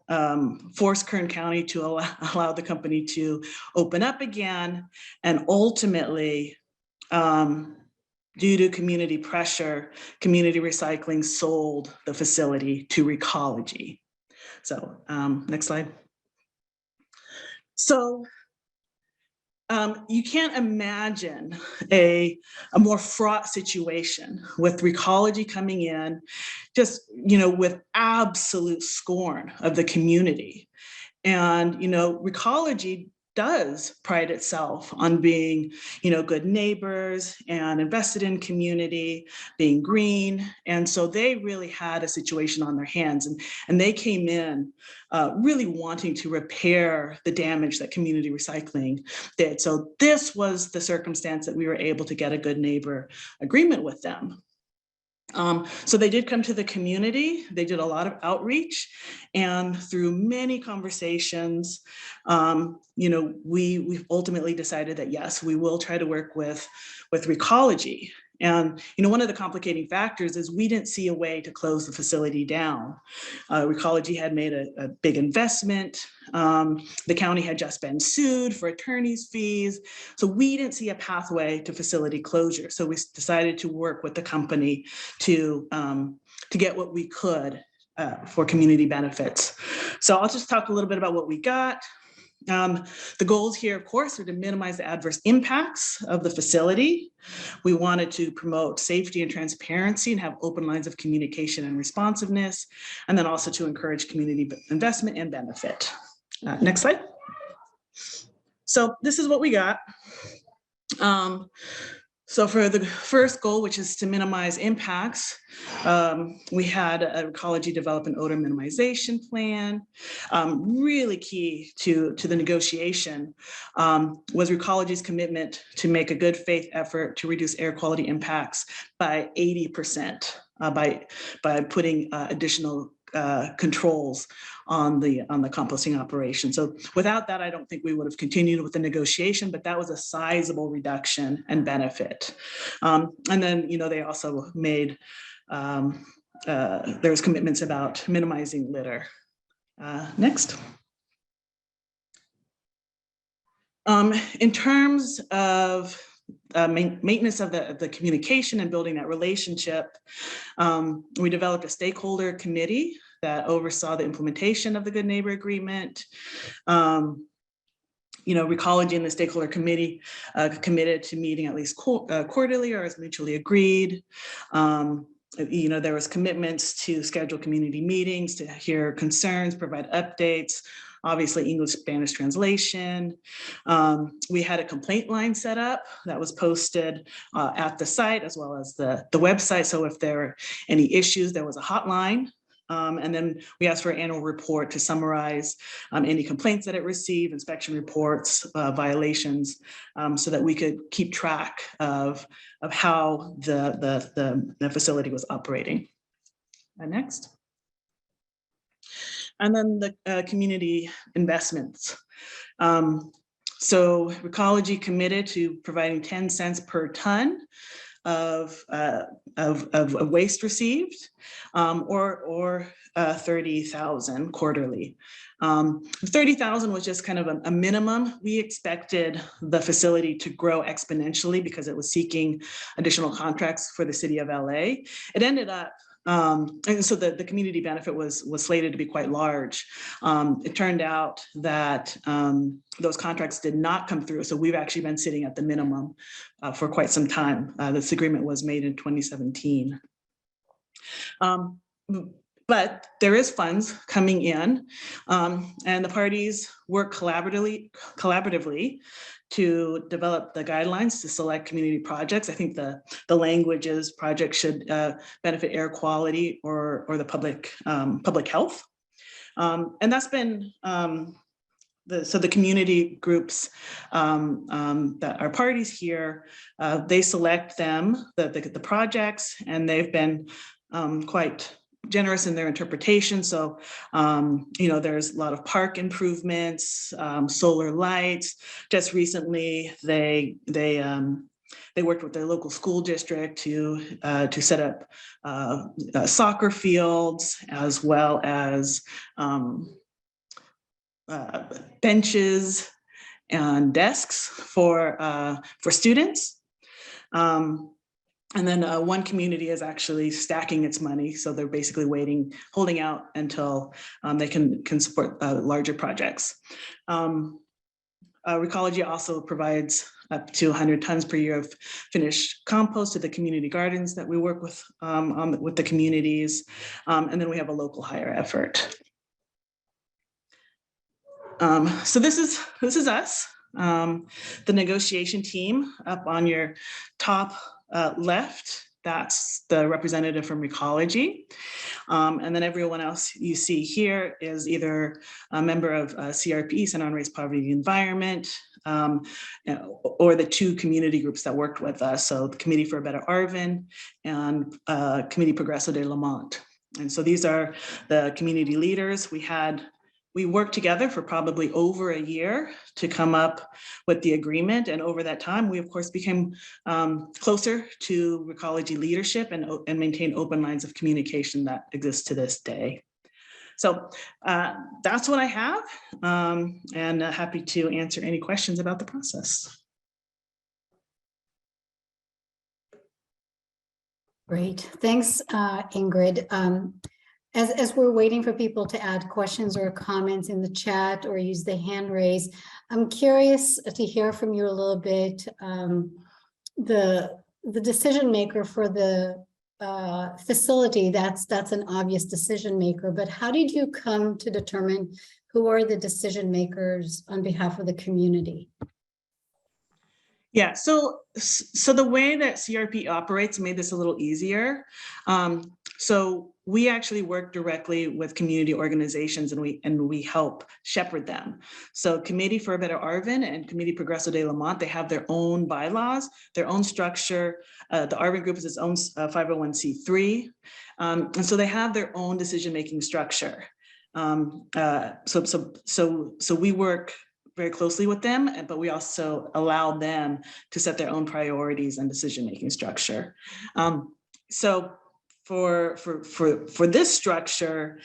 forced Kern County to allow the company to open up again. And ultimately, due to community pressure, Community Recycling sold the facility to Recology. So next slide. So you can't imagine a more fraught situation with Recology coming in, just, with absolute scorn of the community. And, Recology does pride itself on being, good neighbors and invested in community, being green. And so they really had a situation on their hands, and they came in really wanting to repair the damage that Community Recycling did. So this was the circumstance that we were able to get a good neighbor agreement with them. So they did come to the community. They did a lot of outreach, and through many conversations, we ultimately decided that yes, we will try to work with Recology. And one of the complicating factors is we didn't see a way to close the facility down. Recology had made a big investment. The county had just been sued for attorney's fees. So we didn't see a pathway to facility closure. So we decided to work with the company to get what we could for community benefits. So I'll just talk a little bit about what we got. The goals here, of course, are to minimize the adverse impacts of the facility. We wanted to promote safety and transparency and have open lines of communication and responsiveness, and then also to encourage community investment and benefit. Next slide. So this is what we got. So for the first goal, which is to minimize impacts, we had a Recology develop an odor minimization plan. Really key to the negotiation was Recology's commitment to make a good faith effort to reduce air quality impacts by 80% by putting additional controls on the composting operation. So without that, I don't think we would have continued with the negotiation, but that was a sizable reduction and benefit. And then, they also made, there's commitments about minimizing litter. Next. In terms of maintenance of the communication and building that relationship, we developed a stakeholder committee that oversaw the implementation of the Good Neighbor Agreement. Recology and the stakeholder committee committed to meeting at least quarterly or as mutually agreed. There was commitments to schedule community meetings, to hear concerns, provide updates, obviously English, Spanish translation. We had a complaint line set up that was posted at the site as well as the website. So if there were any issues, there was a hotline. And then we asked for an annual report to summarize any complaints that it received, inspection reports, violations, so that we could keep track of how the facility was operating. Next. And then the community investments. So Recology committed to providing 10 cents per ton of waste received, or 30,000 quarterly. 30,000 was just kind of a minimum. We expected the facility to grow exponentially because it was seeking additional contracts for the city of LA. It ended up, and so the community benefit was slated to be quite large. It turned out that those contracts did not come through. So we've actually been sitting at the minimum for quite some time. This agreement was made in 2017. But there is funds coming in, and the parties work collaboratively to develop the guidelines to select community projects. I think the language is projects should benefit air quality or the public health. And that's been the community groups that are parties here, they select the projects, and they've been quite generous in their interpretation. So, there's a lot of park improvements, solar lights. Just recently, they worked with their local school district to set up soccer fields, as well as benches and desks for students. And then one community is actually stacking its money. So they're basically holding out until they can support larger projects. Recology also provides up to 100 tons per year of finished compost to the community gardens that we work with the communities. And then we have a local hire effort. So this is us, the negotiation team up on your top left. That's the representative from Recology. And then everyone else you see here is either a member of CRP, Center on Race, Poverty, and Environment, or the two community groups that worked with us. So the Committee for a Better Arvin and Committee Progreso de Lamont. And so these are the community leaders. We worked together for probably over a year to come up with the agreement. And over that time, we of course became closer to Recology leadership and maintain open lines of communication that exist to this day. So that's what I have, and happy to answer any questions about the process. Great, thanks, Ingrid. As we're waiting for people to add questions or comments in the chat or use the hand raise, I'm curious to hear from you a little bit. The decision maker for the facility, that's an obvious decision maker, but how did you come to determine who are the decision makers on behalf of the community? Yeah, so the way that CRP operates made this a little easier. So we actually work directly with community organizations, and we help shepherd them. So Committee for a Better Arvin and Committee Progreso de Lamont, they have their own bylaws, their own structure. The Arvin group is its own 501c3. And so they have their own decision-making structure. So we work very closely with them, but we also allow them to set their own priorities and decision-making structure. So for this structure,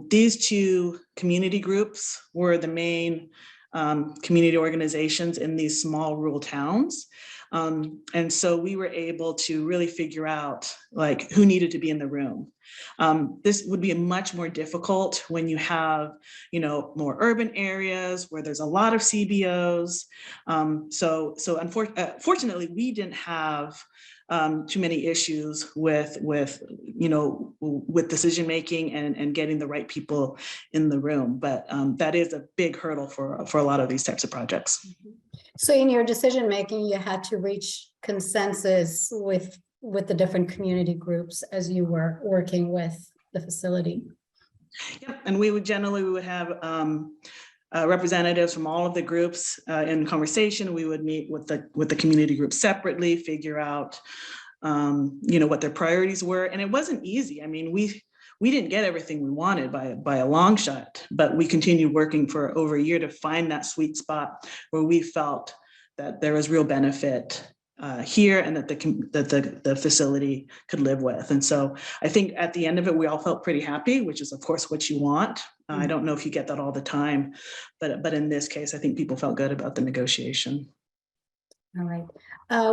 these two community groups were the main community organizations in these small rural towns. And so we were able to really figure out like who needed to be in the room. This would be much more difficult when you have, more urban areas where there's a lot of CBOs. Fortunately, we didn't have too many issues with decision making and getting the right people in the room. But that is a big hurdle for a lot of these types of projects. So in your decision making, you had to reach consensus with the different community groups as you were working with the facility. Yep, and we would have representatives from all of the groups in conversation. We would meet with the community groups separately, figure out what their priorities were, and it wasn't easy. I mean, we didn't get everything we wanted by a long shot, but we continued working for over a year to find that sweet spot where we felt that there was real benefit here and that the facility could live with. And so I think at the end of it, we all felt pretty happy, which is of course what you want. I don't know if you get that all the time, but in this case, I think people felt good about the negotiation. All right.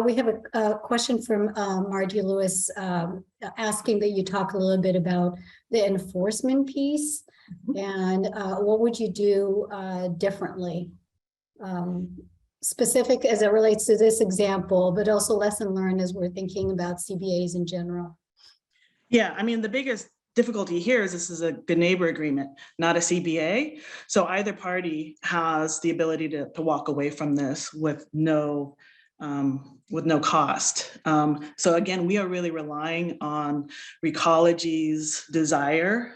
We have a question from Margie Lewis asking that you talk a little bit about the enforcement piece and what would you do differently? Specific as it relates to this example, but also lesson learned as we're thinking about CBAs in general. Yeah, I mean, the biggest difficulty here is this is a good neighbor agreement, not a CBA. So either party has the ability to walk away from this with no cost. So again, we are really relying on Recology's desire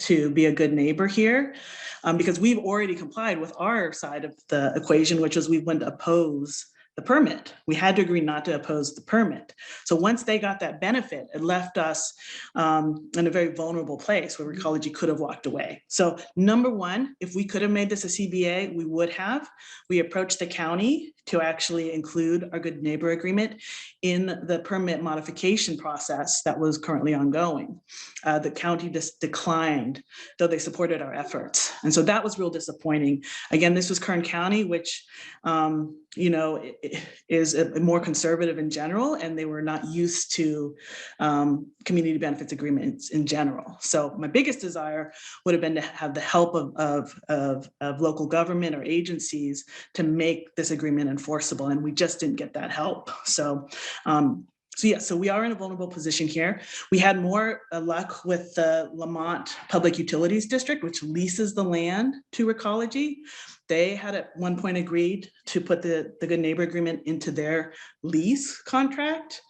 to be a good neighbor here, because we've already complied with our side of the equation, which was we wouldn't oppose the permit. We had to agree not to oppose the permit. So once they got that benefit, it left us in a very vulnerable place where Recology could have walked away. So number one, if we could have made this a CBA, we would have. We approached the county to actually include our good neighbor agreement in the permit modification process that was currently ongoing. The county just declined, though they supported our efforts. And so that was real disappointing. Again, this was Kern County, which is more conservative in general, and they were not used to community benefits agreements in general. So my biggest desire would have been to have the help of local government or agencies to make this agreement enforceable, and we just didn't get that help. So we are in a vulnerable position here. We had more luck with the Lamont Public Utilities District, which leases the land to Recology. They had at one point agreed to put the good neighbor agreement into their lease contract.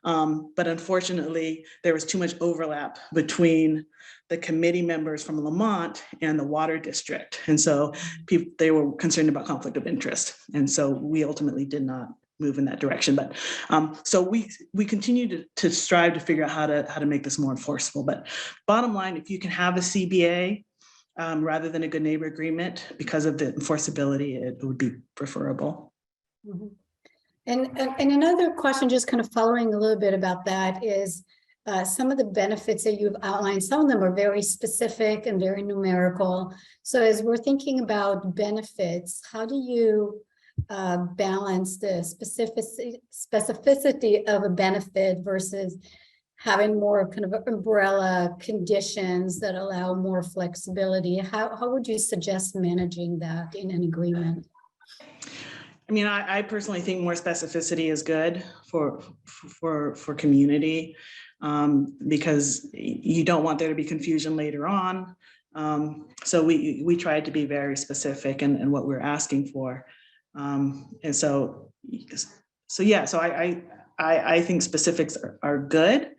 But unfortunately, there was too much overlap between the committee members from Lamont and the water district. And so they were concerned about conflict of interest. And so we ultimately did not move in that direction. But so we continue to strive to figure out how to make this more enforceable. But bottom line, if you can have a CBA rather than a good neighbor agreement, because of the enforceability, it would be preferable. Mhm. And another question, just kind of following a little bit about that, is some of the benefits that you've outlined, some of them are very specific and very numerical. So as we're thinking about benefits, how do you balance the specificity of a benefit versus having more kind of umbrella conditions that allow more flexibility? How would you suggest managing that in an agreement? I mean, I personally think more specificity is good for community, because you don't want there to be confusion later on. So we tried to be very specific in what we're asking for. And so I think specifics are good.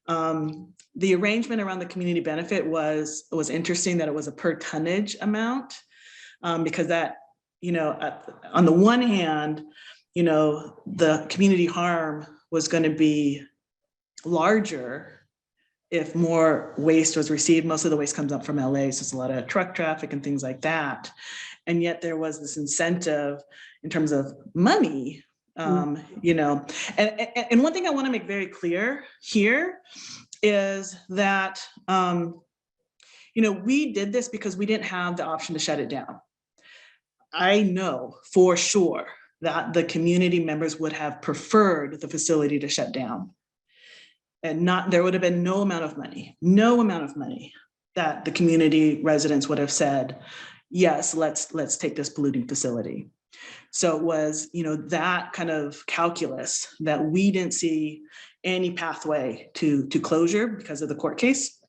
The arrangement around the community benefit was interesting, that it was a per tonnage amount, because that, on the one hand, the community harm was going to be larger if more waste was received. Most of the waste comes up from LA, so it's a lot of truck traffic and things like that. And yet there was this incentive in terms of money, and one thing I want to make very clear here is that, we did this because we didn't have the option to shut it down. I know for sure that the community members would have preferred the facility to shut down, and there would have been no amount of money that the community residents would have said, yes, let's take this polluting facility. So it was, that kind of calculus that we didn't see any pathway to closure because of the court case,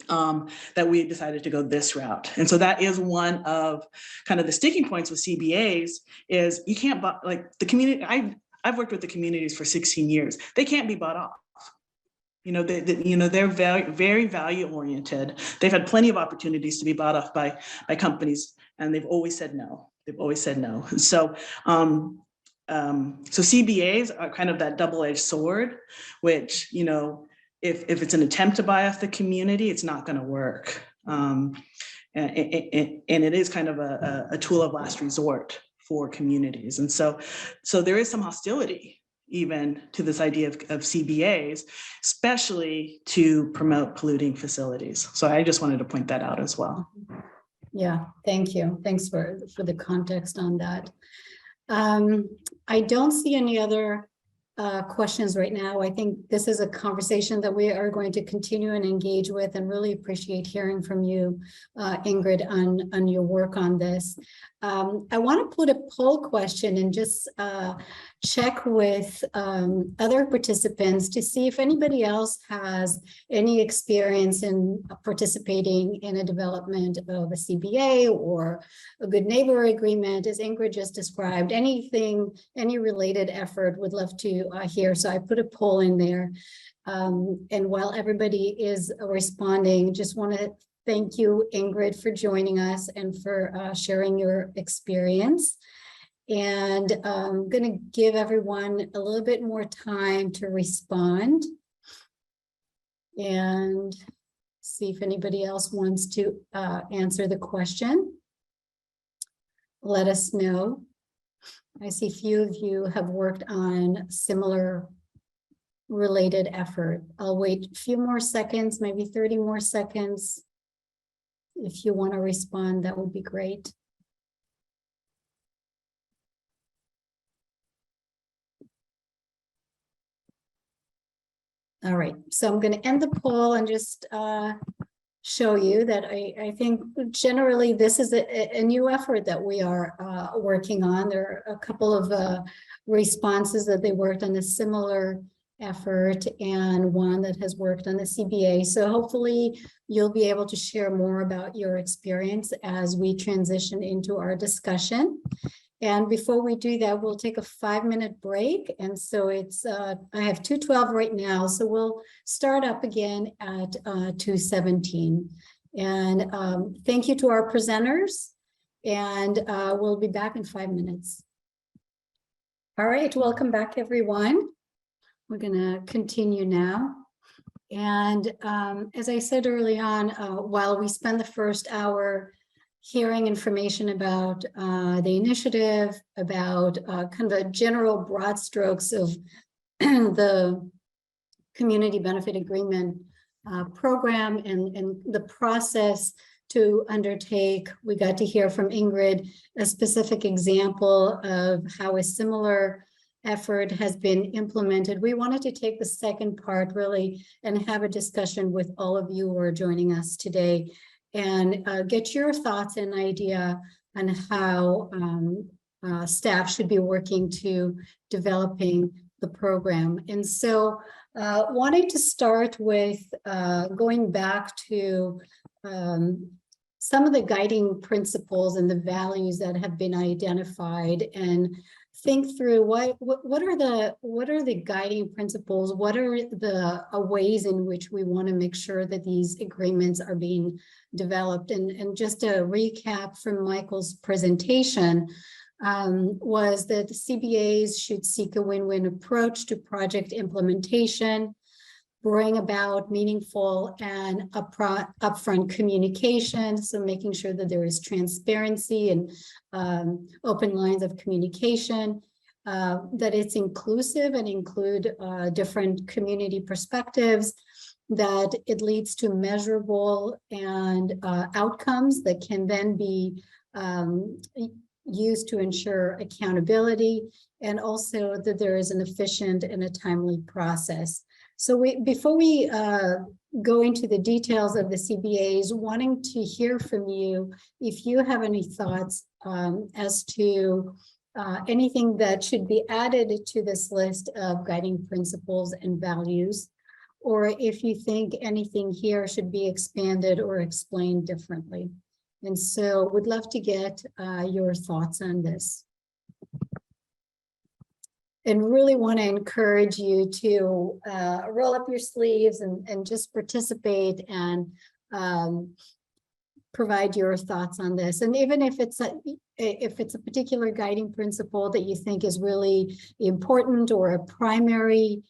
that we decided to go this route. And so that is one of kind of the sticking points with CBAs, is you can't buy, like the community, I've worked with the communities for 16 years. They can't be bought off. They're very, very value oriented. They've had plenty of opportunities to be bought off by companies, and they've always said no. So, so CBAs are kind of that double-edged sword, which, if it's an attempt to buy off the community, it's not going to work. And it is kind of a tool of last resort for communities. And so there is some hostility even to this idea of CBAs, especially to promote polluting facilities. So I just wanted to point that out as well. Yeah, thank you. Thanks for the context on that. I don't see any other questions right now. I think this is a conversation that we are going to continue and engage with, and really appreciate hearing from you, Ingrid, on your work on this. I want to put a poll question and just check with other participants to see if anybody else has any experience in participating in a development of a CBA or a good neighbor agreement, as Ingrid just described. Anything, any related effort, would love to hear. So I put a poll in there. And while everybody is responding, just want to thank you, Ingrid, for joining us and for sharing your experience. And I'm going to give everyone a little bit more time to respond and see if anybody else wants to answer the question. Let us know. I see few of you have worked on similar related effort. I'll wait a few more seconds, maybe 30 more seconds. If you want to respond, that would be great. All right, so I'm going to end the poll and just show you that I think generally this is a new effort that we are working on. There are a couple of responses that they worked on a similar effort and one that has worked on the CBA. So hopefully you'll be able to share more about your experience as we transition into our discussion. And before we do that, we'll take a 5-minute break. And so it's, I have 2:12 right now, so we'll start up again at 2:17. And thank you to our presenters, and we'll be back in 5 minutes. All right, welcome back, everyone. We're gonna continue now. And as I said early on, while we spend the first hour hearing information about the initiative, about kind of a general broad strokes of the community benefit agreement program and the process to undertake, we got to hear from Ingrid a specific example of how a similar effort has been implemented. We wanted to take the second part really and have a discussion with all of you who are joining us today and get your thoughts and idea on how staff should be working to developing the program. And so wanting to start with going back to some of the guiding principles and the values that have been identified, and think through what are the guiding principles, what are the ways in which we want to make sure that these agreements are being developed. And just a recap from Michael's presentation was that the CBAs should seek a win-win approach to project implementation, bring about meaningful and upfront communication, so making sure that there is transparency and open lines of communication, that it's inclusive and include different community perspectives, that it leads to measurable and outcomes that can then be used to ensure accountability, and also that there is an efficient and a timely process. So before we go into the details of the CBAs, wanting to hear from you if you have any thoughts as to anything that should be added to this list of guiding principles and values, or if you think anything here should be expanded or explained differently. And so would love to get your thoughts on this. And really want to encourage you to roll up your sleeves and just participate and provide your thoughts on this. And even if it's a particular guiding principle that you think is really important or a primary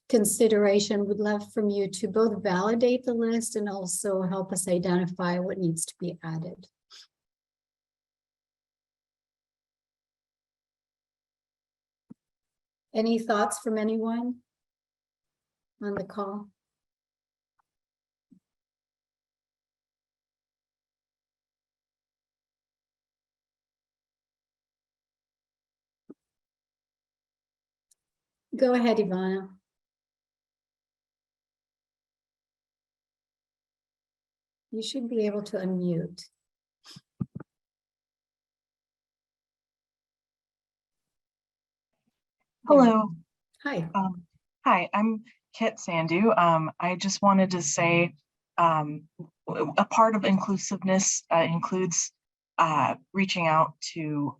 consideration, would love from you to both validate the list and also help us identify what needs to be added. Any thoughts from anyone on the call? Go ahead, Ivana. You should be able to unmute. Hello. Hi. Hi, I'm Kit Sandu. I just wanted to say a part of inclusiveness includes reaching out to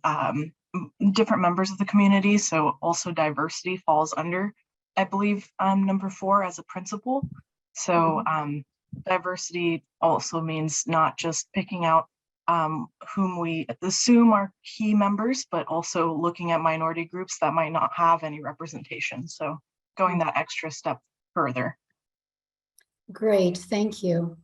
different members of the community. So also diversity falls under, I believe, number 4 as a principle. So diversity also means not just picking out whom we assume are key members, but also looking at minority groups that might not have any representation. So going that extra step further. Great, thank you.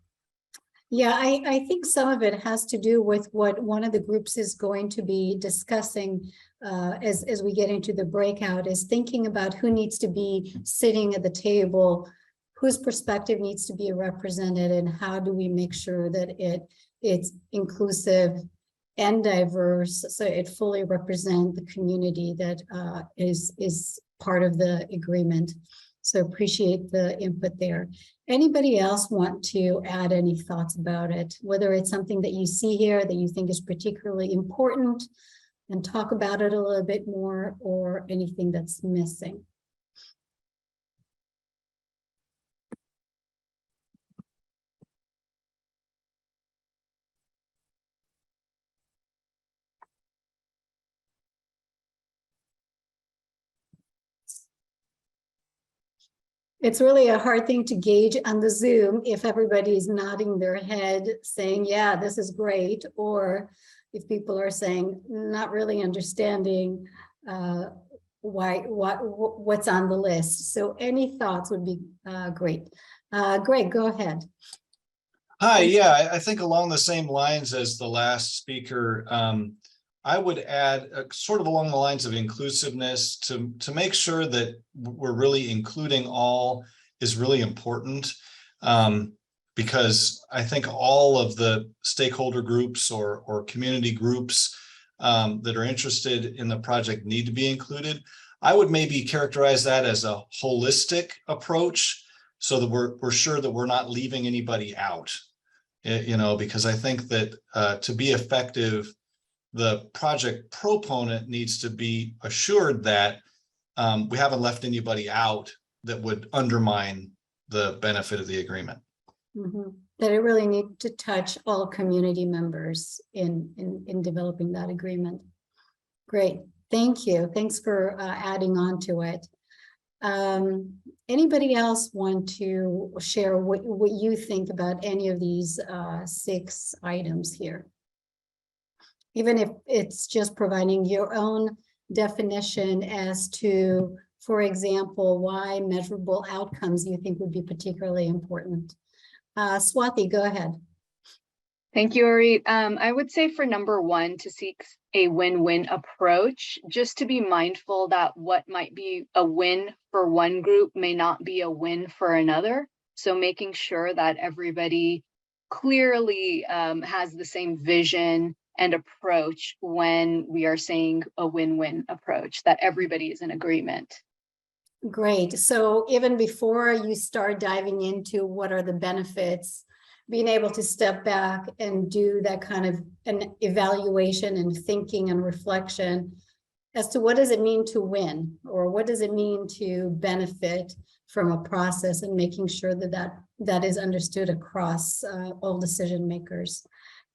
Yeah, I think some of it has to do with what one of the groups is going to be discussing as we get into the breakout, is thinking about who needs to be sitting at the table, whose perspective needs to be represented, and how do we make sure that it's inclusive and diverse, so it fully represents the community that is part of the agreement. So appreciate the input there. Anybody else want to add any thoughts about it? Whether it's something that you see here that you think is particularly important and talk about it a little bit more, or anything that's missing. It's really a hard thing to gauge on the Zoom if everybody's nodding their head saying, yeah, this is great, or if people are saying, not really understanding what's on the list. So any thoughts would be great. Greg, go ahead. Hi, yeah, I think along the same lines as the last speaker, I would add sort of along the lines of inclusiveness to make sure that we're really including all is really important, because I think all of the stakeholder groups or community groups that are interested in the project need to be included. I would maybe characterize that as a holistic approach, so that we're sure that we're not leaving anybody out, because I think that to be effective, the project proponent needs to be assured that we haven't left anybody out that would undermine the benefit of the agreement. Mm-hmm. That it really need to touch all community members in developing that agreement. Great, thank you. Thanks for adding on to it. Anybody else want to share what you think about any of these 6 items here? Even if it's just providing your own definition as to, for example, why measurable outcomes you think would be particularly important. Swati, go ahead. Thank you, Ori. I would say for number 1, to seek a win-win approach, just to be mindful that what might be a win for one group may not be a win for another. So making sure that everybody clearly has the same vision and approach when we are saying a win-win approach, that everybody is in agreement. Great. So even before you start diving into what are the benefits, being able to step back and do that kind of an evaluation and thinking and reflection as to what does it mean to win, or what does it mean to benefit from a process, and making sure that is understood across all decision makers.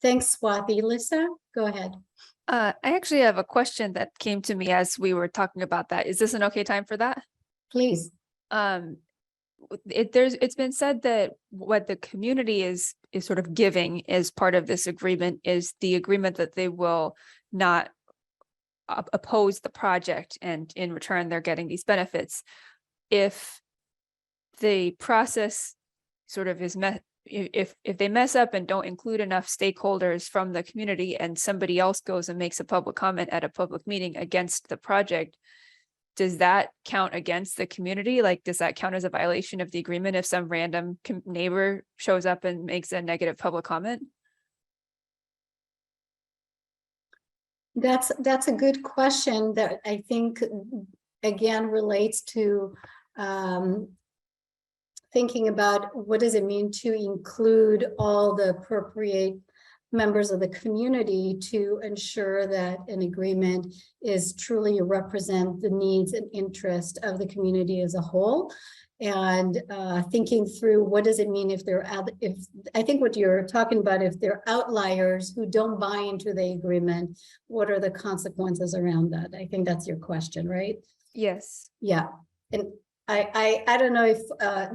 Thanks, Swati. Lisa, go ahead. I actually have a question that came to me as we were talking about that. Is this an okay time for that? Please. It's been said that what the community is sort of giving as part of this agreement is the agreement that they will not oppose the project, and in return they're getting these benefits. If the process sort of is if they mess up and don't include enough stakeholders from the community, and somebody else goes and makes a public comment at a public meeting against the project, does that count against the community? Like, does that count as a violation of the agreement if some random neighbor shows up and makes a negative public comment? That's a good question that I think, again, relates to thinking about what does it mean to include all the appropriate members of the community to ensure that an agreement is truly represent the needs and interest of the community as a whole. And thinking through what does it mean if I think what you're talking about, if there are outliers who don't buy into the agreement, what are the consequences around that? I think that's your question, right? Yes. Yeah, and I don't know if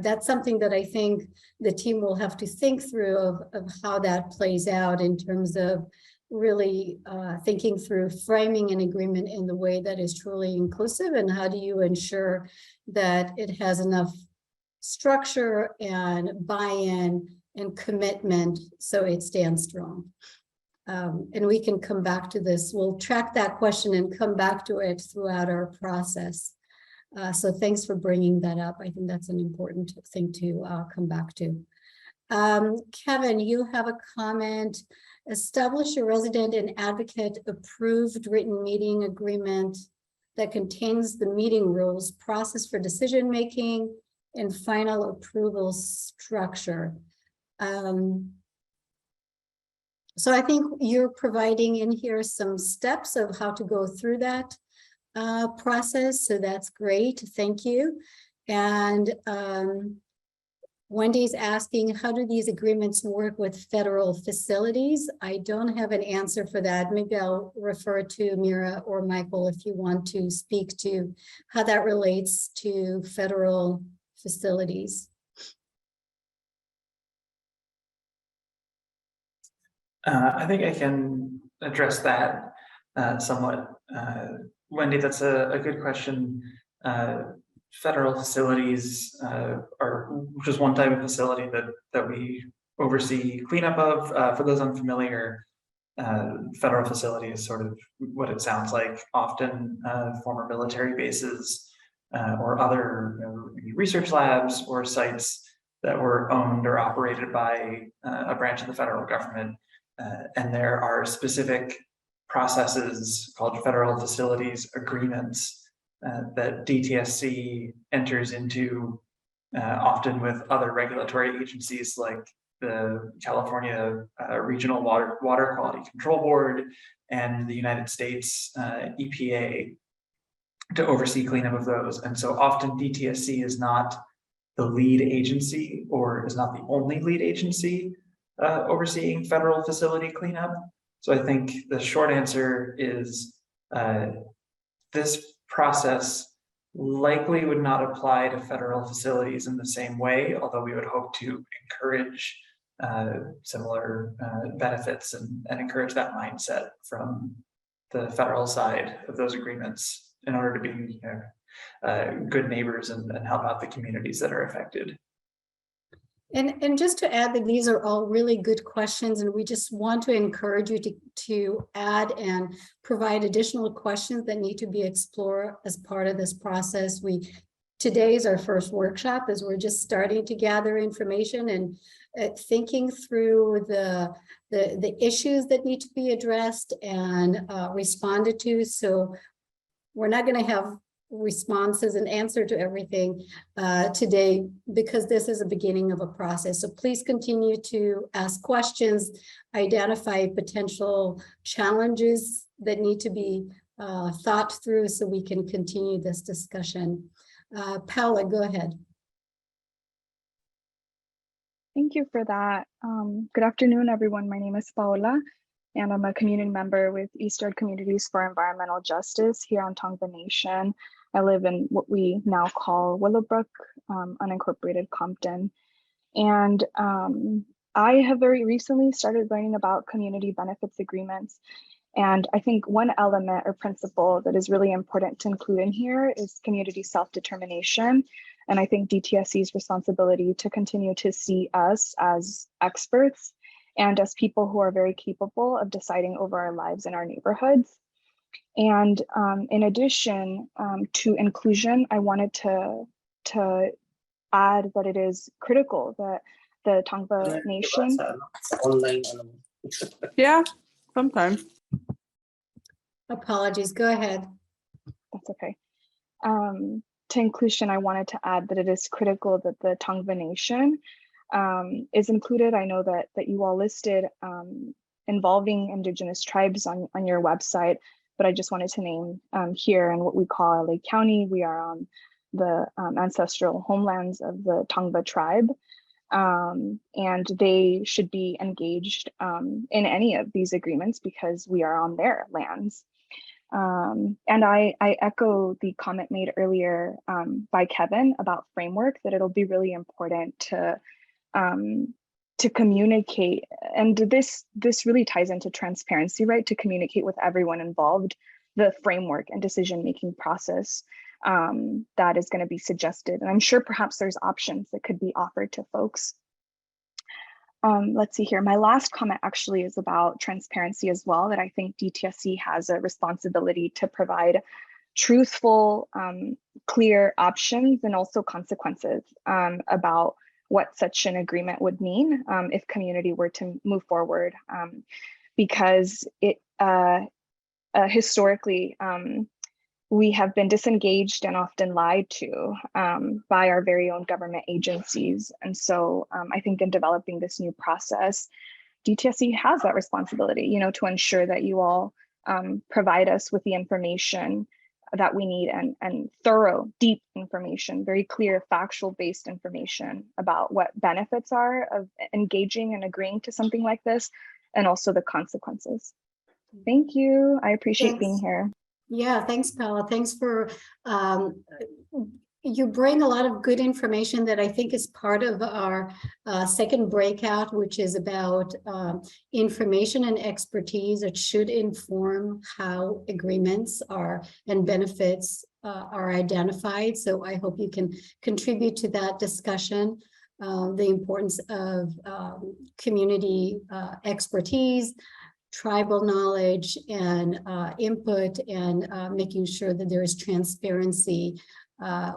that's something that I think the team will have to think through of how that plays out in terms of really thinking through framing an agreement in the way that is truly inclusive, and how do you ensure that it has enough structure and buy-in and commitment so it stands strong. And we can come back to this. We'll track that question and come back to it throughout our process. So thanks for bringing that up. I think that's an important thing to come back to. Kevin, you have a comment. Establish a resident and advocate approved written meeting agreement that contains the meeting rules, process for decision-making, and final approval structure. So I think you're providing in here some steps of how to go through that process. So that's great. Thank you. And Wendy's asking, how do these agreements work with federal facilities? I don't have an answer for that. Maybe I'll refer to Mira or Michael if you want to speak to how that relates to federal facilities. I think I can address that somewhat. Wendy, that's a good question. Federal facilities are just one type of facility that we oversee cleanup of. For those unfamiliar, federal facility is sort of what it sounds like, often former military bases or other research labs or sites that were owned or operated by a branch of the federal government. And there are specific processes called federal facilities agreements that DTSC enters into often with other regulatory agencies like the California Regional Water Quality Control Board and the United States EPA to oversee cleanup of those. And so often DTSC is not the lead agency or is not the only lead agency overseeing federal facility cleanup. So I think the short answer is this process likely would not apply to federal facilities in the same way, although we would hope to encourage similar benefits and encourage that mindset from the federal side of those agreements in order to be good neighbors and help out the communities that are affected. And just to add that these are all really good questions, and we just want to encourage you to add and provide additional questions that need to be explored as part of this process. Today is our first workshop as we're just starting to gather information and thinking through the issues that need to be addressed and responded to. So we're not going to have responses and answer to everything today, because this is a beginning of a process. So please continue to ask questions, identify potential challenges that need to be thought through so we can continue this discussion. Paula, go ahead. Thank you for that. Good afternoon, everyone. My name is Paola, and I'm a community member with Eastern Communities for Environmental Justice here on Tongva Nation. I live in what we now call Willowbrook, unincorporated Compton. And I have very recently started learning about community benefits agreements. And I think one element or principle that is really important to include in here is community self-determination. And I think DTSC's responsibility to continue to see us as experts and as people who are very capable of deciding over our lives in our neighborhoods. And in addition to inclusion, I wanted to add that it is critical that the Tongva Nation. Yeah, sometimes. Apologies, go ahead. That's okay. To inclusion, I wanted to add that it is critical that the Tongva Nation is included. I know that you all listed involving Indigenous tribes on your website, but I just wanted to name here in what we call LA County, we are on the ancestral homelands of the Tongva tribe. And they should be engaged in any of these agreements because we are on their lands. And I echo the comment made earlier by Kevin about framework, that it'll be really important to communicate. And this really ties into transparency, right? To communicate with everyone involved, the framework and decision-making process that is going to be suggested. And I'm sure perhaps there's options that could be offered to folks. Let's see here. My last comment actually is about transparency as well, that I think DTSC has a responsibility to provide truthful, clear options and also consequences about what such an agreement would mean if community were to move forward, because it historically, we have been disengaged and often lied to by our very own government agencies. And so I think in developing this new process, DTSC has that responsibility, you know, to ensure that you all provide us with the information that we need and thorough, deep information, very clear, factual-based information about what benefits are of engaging and agreeing to something like this, and also the consequences. Thank you. I appreciate being here. Yeah, thanks, Paula. Thanks for, you bring a lot of good information that I think is part of our second breakout, which is about information and expertise that should inform how agreements are and benefits are identified. So I hope you can contribute to that discussion, the importance of community expertise, tribal knowledge and input, and making sure that there is transparency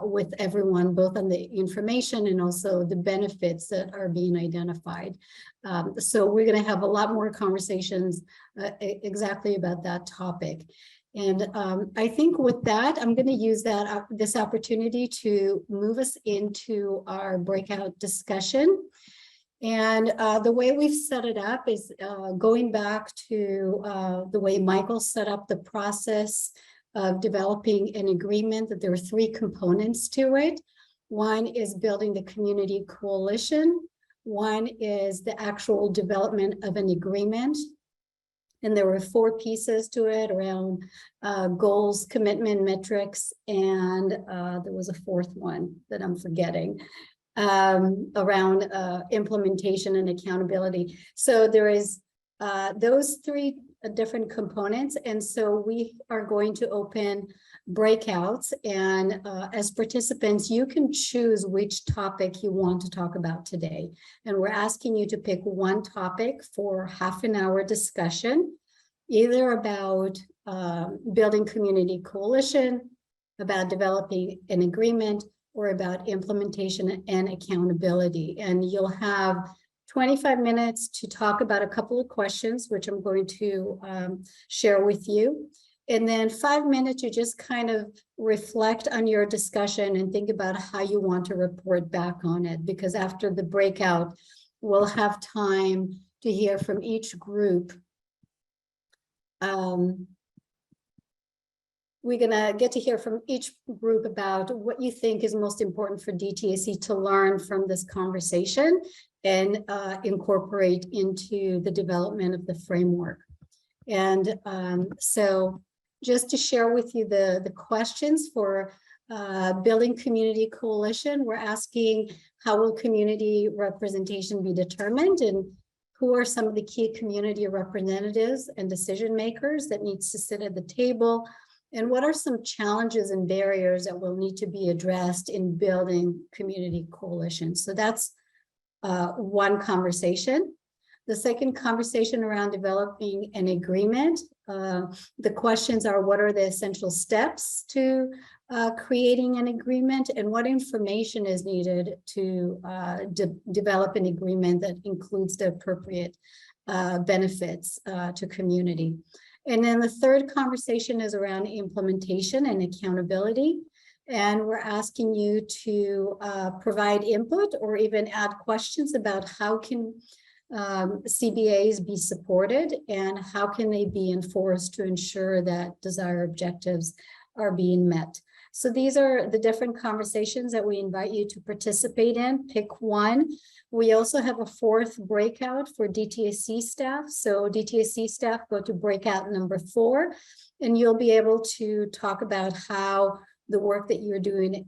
with everyone, both on the information and also the benefits that are being identified. So we're going to have a lot more conversations exactly about that topic. And I think with that, I'm going to use this opportunity to move us into our breakout discussion. And the way we've set it up is going back to the way Michael set up the process of developing an agreement, that there are three components to it. One is building the community coalition. One is the actual development of an agreement. And there were 4 pieces to it around goals, commitment, metrics, and there was a 4th one that I'm forgetting. Around implementation and accountability. So there is those 3 different components. And so we are going to open breakouts, and as participants, you can choose which topic you want to talk about today. And we're asking you to pick one topic for half an hour discussion, either about building community coalition, about developing an agreement, or about implementation and accountability. And you'll have 25 minutes to talk about a couple of questions, which I'm going to share with you. And then 5 minutes, you just kind of reflect on your discussion and think about how you want to report back on it. Because after the breakout, we'll have time to hear from each group. We're going to get to hear from each group about what you think is most important for DTSC to learn from this conversation and incorporate into the development of the framework. And so just to share with you the questions for building community coalition, we're asking, how will community representation be determined, and who are some of the key community representatives and decision makers that needs to sit at the table? And what are some challenges and barriers that will need to be addressed in building community coalitions? So that's one conversation. The second conversation around developing an agreement. The questions are, what are the essential steps to creating an agreement, and what information is needed to develop an agreement that includes the appropriate benefits to community. And then the third conversation is around implementation and accountability. And we're asking you to provide input or even add questions about how can CBAs be supported, and how can they be enforced to ensure that desired objectives are being met? So these are the different conversations that we invite you to participate in. Pick one. We also have a fourth breakout for DTSC staff. So DTSC staff, go to breakout number 4, and you'll be able to talk about how the work that you're doing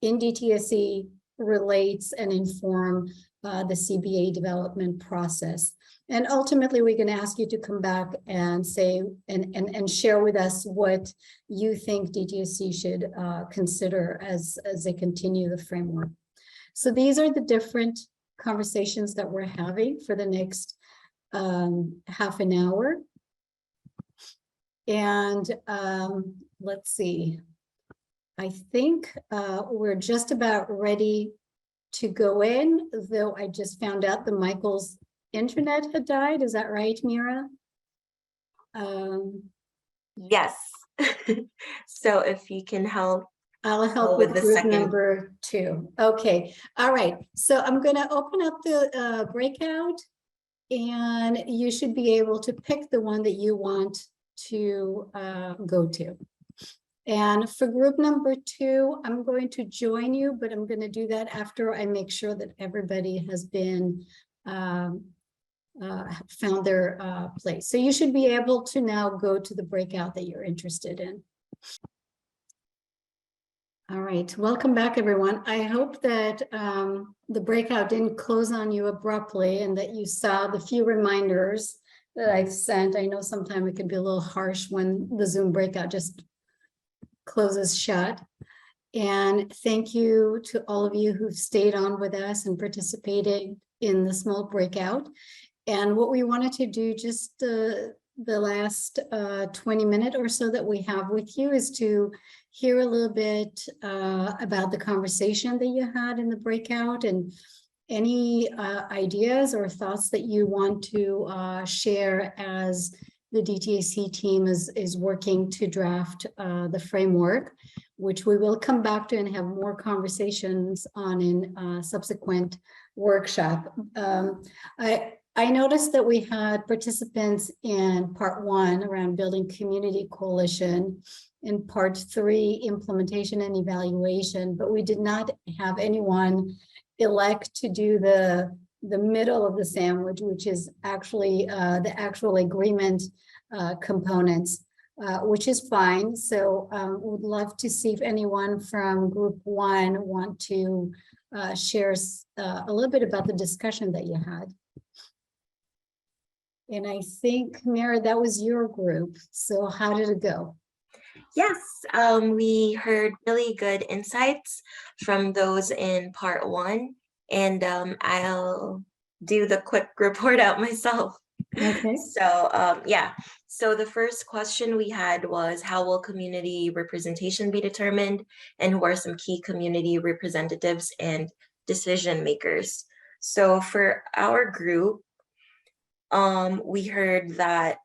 in DTSC relates and inform the CBA development process. And ultimately, we're going to ask you to come back and say and share with us what you think DTSC should consider as they continue the framework. So these are the different conversations that we're having for the next half an hour. And let's see. I think we're just about ready to go in, though I just found out that Michael's internet had died. Is that right, Mira? Yes. So if you can help. I'll help with with the group second. number 2. Okay, all right. So I'm going to open up the breakout, and you should be able to pick the one that you want to go to. And for group number 2, I'm going to join you, but I'm going to do that after I make sure that everybody has been found their place. So you should be able to now go to the breakout that you're interested in. All right, welcome back, everyone. I hope that the breakout didn't close on you abruptly and that you saw the few reminders that I've sent. I know sometimes it can be a little harsh when the Zoom breakout just closes shut. And thank you to all of you who've stayed on with us and participated in the small breakout. And what we wanted to do just the last 20 minutes or so that we have with you is to hear a little bit about the conversation that you had in the breakout, and any ideas or thoughts that you want to share as the DTSC team is working to draft the framework, which we will come back to and have more conversations on in subsequent workshop. I noticed that we had participants in part 1 around building community coalition, in part 3 implementation and evaluation, but we did not have anyone elect to do the middle of the sandwich, which is actually the actual agreement components, which is fine. So would love to see if anyone from group 1 want to share a little bit about the discussion that you had. And I think, Mira, that was your group. So how did it go? Yes, we heard really good insights from those in part 1, and I'll do the quick report out myself. Okay. So yeah, so the first question we had was, how will community representation be determined, and who are some key community representatives and decision makers? So for our group, we heard that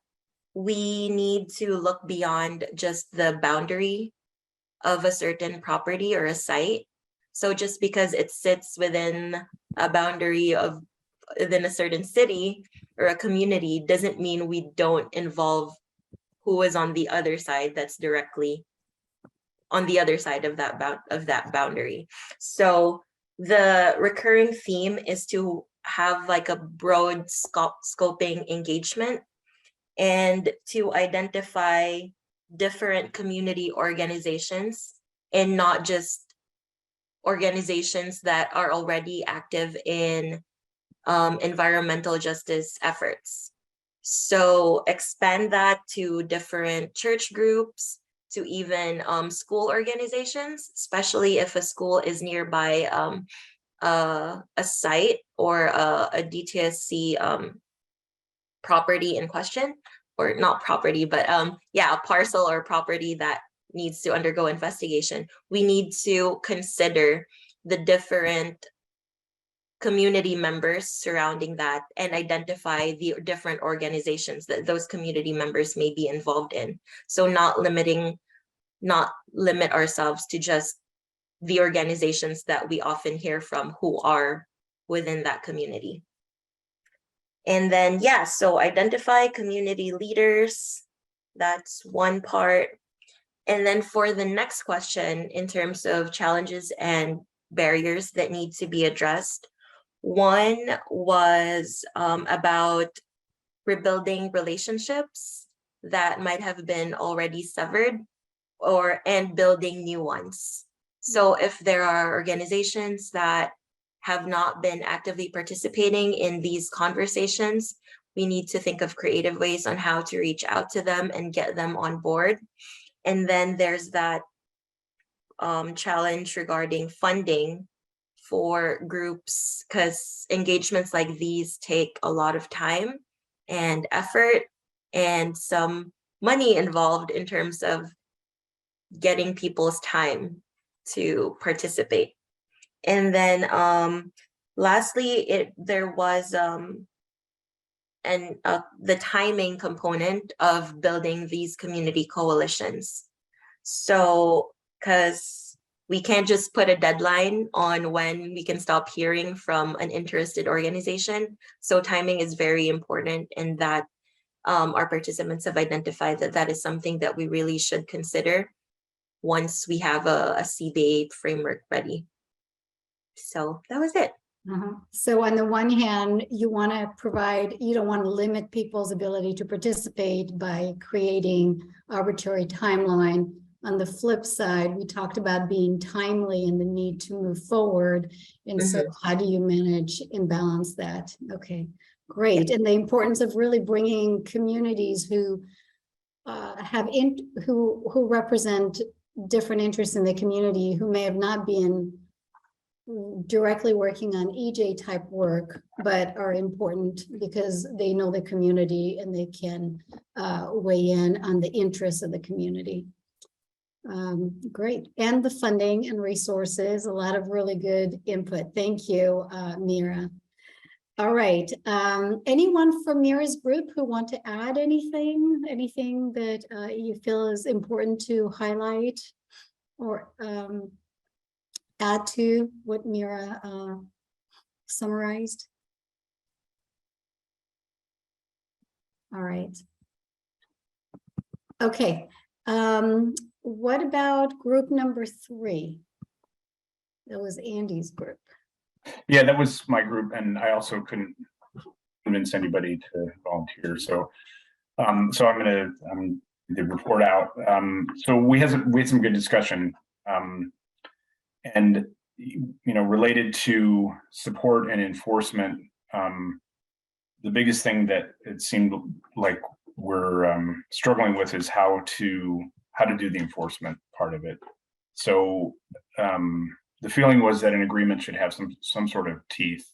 we need to look beyond just the boundary of a certain property or a site. So just because it sits within a boundary of within a certain city or a community doesn't mean we don't involve who is on the other side that's directly on the other side of that boundary. So the recurring theme is to have like a broad scoping engagement and to identify different community organizations, and not just organizations that are already active in environmental justice efforts. So expand that to different church groups, to even school organizations, especially if a school is nearby a site or a DTSC property in question, or not property, but yeah, a parcel or property that needs to undergo investigation. We need to consider the different community members surrounding that and identify the different organizations that those community members may be involved in. So not limit ourselves to just the organizations that we often hear from who are within that community. And then, yeah, so identify community leaders. That's one part. And then for the next question, in terms of challenges and barriers that need to be addressed, one was about rebuilding relationships that might have been already severed and building new ones. So if there are organizations that have not been actively participating in these conversations, we need to think of creative ways on how to reach out to them and get them on board. And then there's that challenge regarding funding for groups, because engagements like these take a lot of time and effort and some money involved in terms of getting people's time to participate. And then lastly, there was the timing component of building these community coalitions. So, because we can't just put a deadline on when we can stop hearing from an interested organization. So timing is very important, and that our participants have identified that that is something that we really should consider once we have a CBA framework ready. So that was it. So on the one hand, you want to provide, you don't want to limit people's ability to participate by creating arbitrary timeline. On the flip side, we talked about being timely and the need to move forward. And so how do you manage and balance that? Okay, great. And the importance of really bringing communities who who represent different interests in the community, who may have not been directly working on EJ type work, but are important because they know the community and they can weigh in on the interests of the community. Great. And the funding and resources, a lot of really good input. Thank you, Mira. All right. Anyone from Mira's group who want to add anything that you feel is important to highlight or add to what Mira summarized? All right. Okay. What about group number 3? That was Andy's group. Yeah, that was my group, and I also couldn't convince anybody to volunteer. So, I'm gonna report out. So we had some good discussion, and related to support and enforcement. The biggest thing that it seemed like we're struggling with is how to do the enforcement part of it. So the feeling was that an agreement should have some sort of teeth,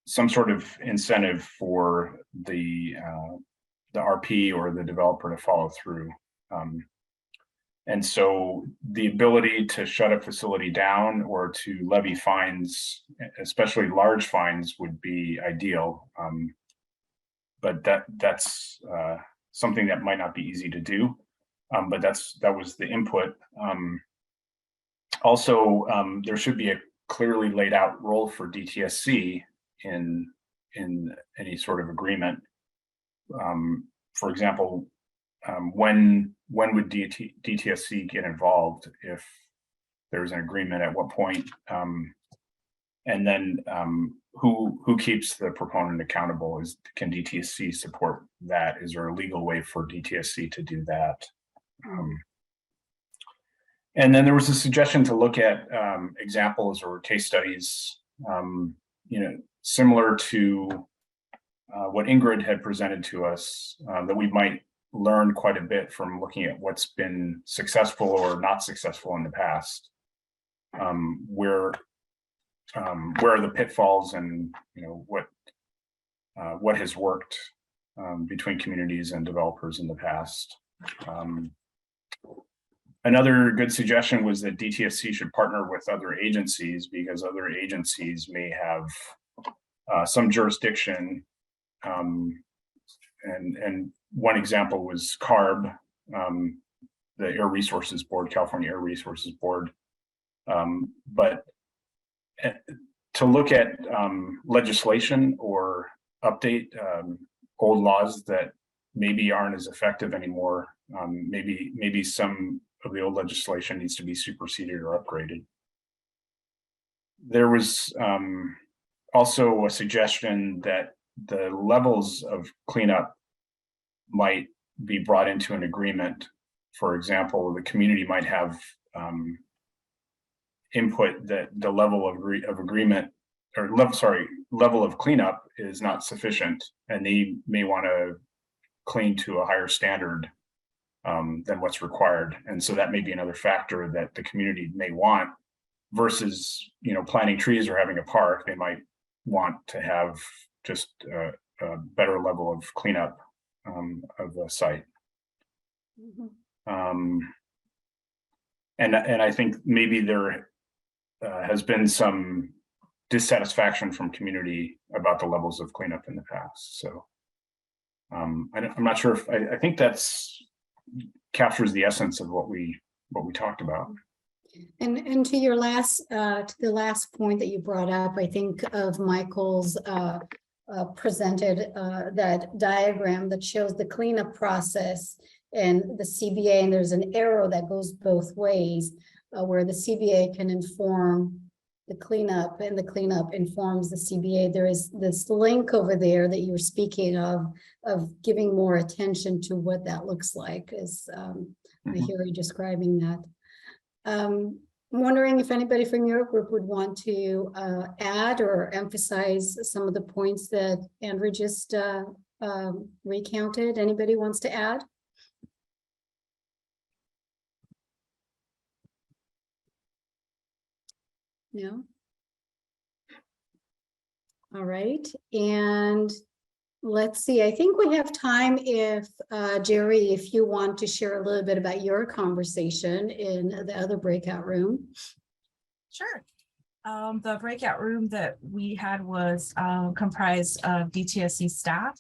some sort of incentive for the RP or the developer to follow through. And so the ability to shut a facility down or to levy fines, especially large fines, would be ideal. But that's something that might not be easy to do. But that was the input. Also, there should be a clearly laid out role for DTSC in any sort of agreement. For example, when would DTSC get involved if there's an agreement, at what point? And then who keeps the proponent accountable? Can DTSC support that? Is there a legal way for DTSC to do that? And then there was a suggestion to look at examples or case studies, similar to what Ingrid had presented to us, that we might learn quite a bit from looking at what's been successful or not successful in the past. Where are the pitfalls, and what has worked between communities and developers in the past. Another good suggestion was that DTSC should partner with other agencies, because other agencies may have some jurisdiction. And one example was CARB, the Air Resources Board, California Air Resources Board. But to look at legislation or update old laws that maybe aren't as effective anymore. Maybe some of the old legislation needs to be superseded or upgraded. There was also a suggestion that the levels of cleanup might be brought into an agreement. For example, the community might have input that the level of agreement or level of cleanup is not sufficient, and they may want to clean to a higher standard than what's required. And so that may be another factor that the community may want versus, planting trees or having a park. They might want to have just a better level of cleanup of the site. And I think maybe there has been some dissatisfaction from community about the levels of cleanup in the past. So I'm not sure if I think that's captures the essence of what we talked about. And to your last to the last point that you brought up, I think of Michael's presented that diagram that shows the cleanup process and the CBA, and there's an arrow that goes both ways where the CBA can inform the cleanup and the cleanup informs the CBA. There is this link over there that you're speaking of giving more attention to what that looks like, as I hear you describing that. I'm wondering if anybody from your group would want to add or emphasize some of the points that Andrew just recounted. Anybody wants to add? No? All right, and let's see, I think we have time if, Jerry, if you want to share a little bit about your conversation in the other breakout room. Sure. The breakout room that we had was comprised of DTSC staff.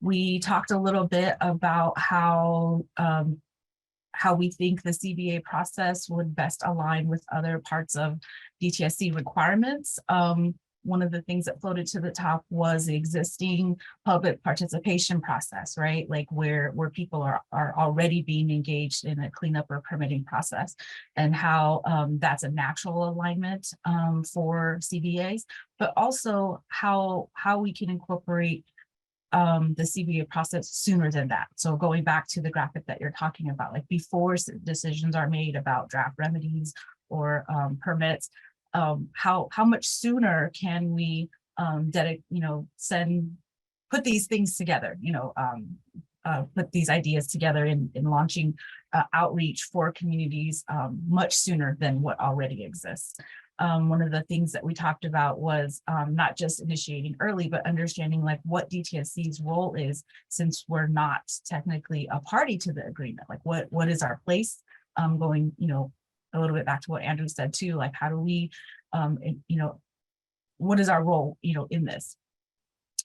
We talked a little bit about how we think the CBA process would best align with other parts of DTSC requirements. One of the things that floated to the top was the existing public participation process, right? Like where people are already being engaged in a cleanup or permitting process, and how that's a natural alignment for CBAs, but also how we can incorporate the CBA process sooner than that. So going back to the graphic that you're talking about, like before decisions are made about draft remedies or permits, how much sooner can we put these things together, put these ideas together in launching outreach for communities much sooner than what already exists. One of the things that we talked about was not just initiating early, but understanding like what DTSC's role is, since we're not technically a party to the agreement. Like what is our place going, a little bit back to what Andrew said too, like how do we, what is our role, in this?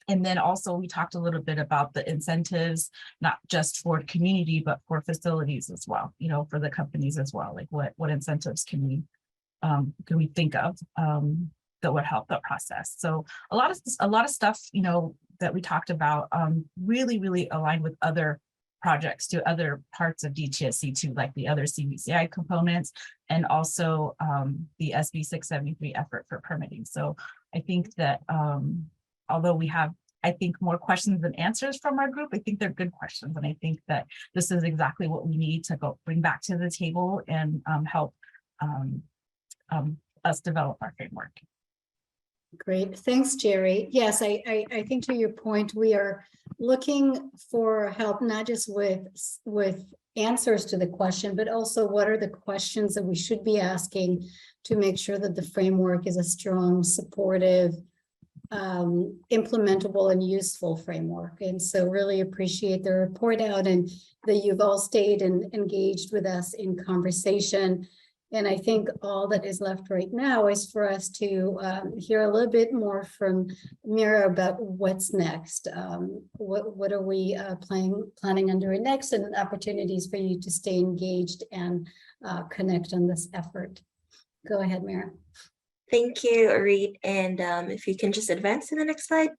And then also we talked a little bit about the incentives, not just for community, but for facilities as well, for the companies as well. Like what incentives can we think of that would help the process? So a lot of stuff, that we talked about really aligned with other projects to other parts of DTSC too, like the other CBCI components, and also the SB 673 effort for permitting. So I think that although we have, I think, more questions than answers from our group, I think they're good questions. And I think that this is exactly what we need to bring back to the table and help us develop our framework. Great, thanks, Jerry. Yes, I think to your point, we are looking for help, not just with answers to the question, but also what are the questions that we should be asking to make sure that the framework is a strong, supportive, implementable and useful framework. And so really appreciate the report out and that you've all stayed and engaged with us in conversation. And I think all that is left right now is for us to hear a little bit more from Mira about what's next. What are we planning on doing next, and opportunities for you to stay engaged and connect on this effort. Go ahead, Mira. Thank you, Orit. And if you can just advance to the next slide.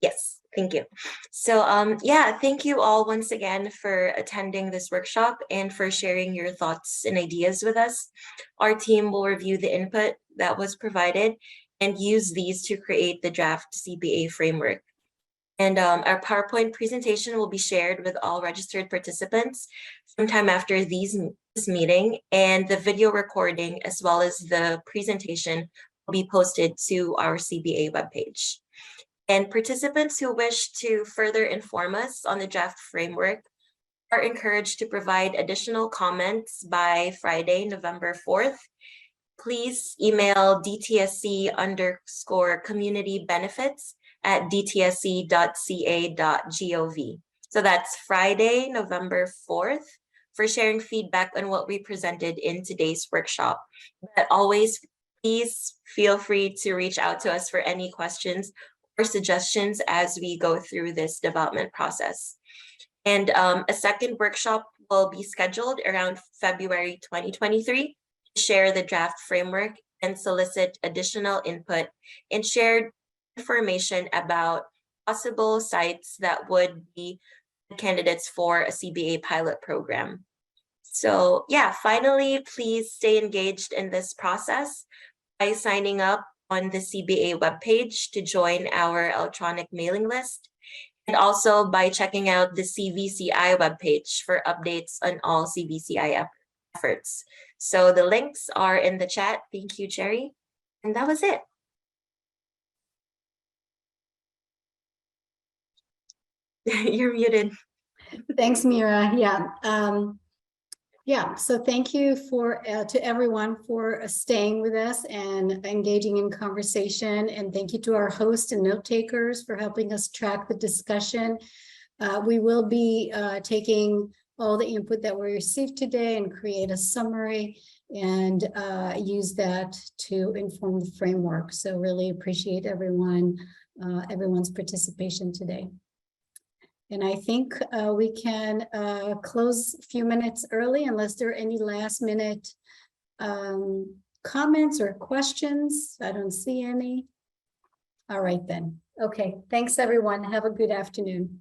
Yes, thank you. So yeah, thank you all once again for attending this workshop and for sharing your thoughts and ideas with us. Our team will review the input that was provided and use these to create the draft CBA framework. And our PowerPoint presentation will be shared with all registered participants sometime after this meeting, and the video recording as well as the presentation will be posted to our CBA webpage. And participants who wish to further inform us on the draft framework are encouraged to provide additional comments by Friday, November 4th. Please email dtsc_community_benefits@dtsc.ca.gov. So that's Friday, November 4th, for sharing feedback on what we presented in today's workshop. But always, please feel free to reach out to us for any questions or suggestions as we go through this development process. And a second workshop will be scheduled around February 2023 to share the draft framework and solicit additional input and share information about possible sites that would be candidates for a CBA pilot program. So yeah, finally, please stay engaged in this process by signing up on the CBA webpage to join our electronic mailing list, and also by checking out the CVCI webpage for updates on all CVCI efforts. So the links are in the chat. Thank you, Cherry. And that was it. You're muted. Thanks, Mira. Yeah, so thank you to everyone for staying with us and engaging in conversation. And thank you to our host and note takers for helping us track the discussion. We will be taking all the input that we received today and create a summary and use that to inform the framework. So really appreciate everyone's participation today. And I think we can close a few minutes early unless there are any last minute comments or questions. I don't see any. All right then. Okay, thanks everyone. Have a good afternoon.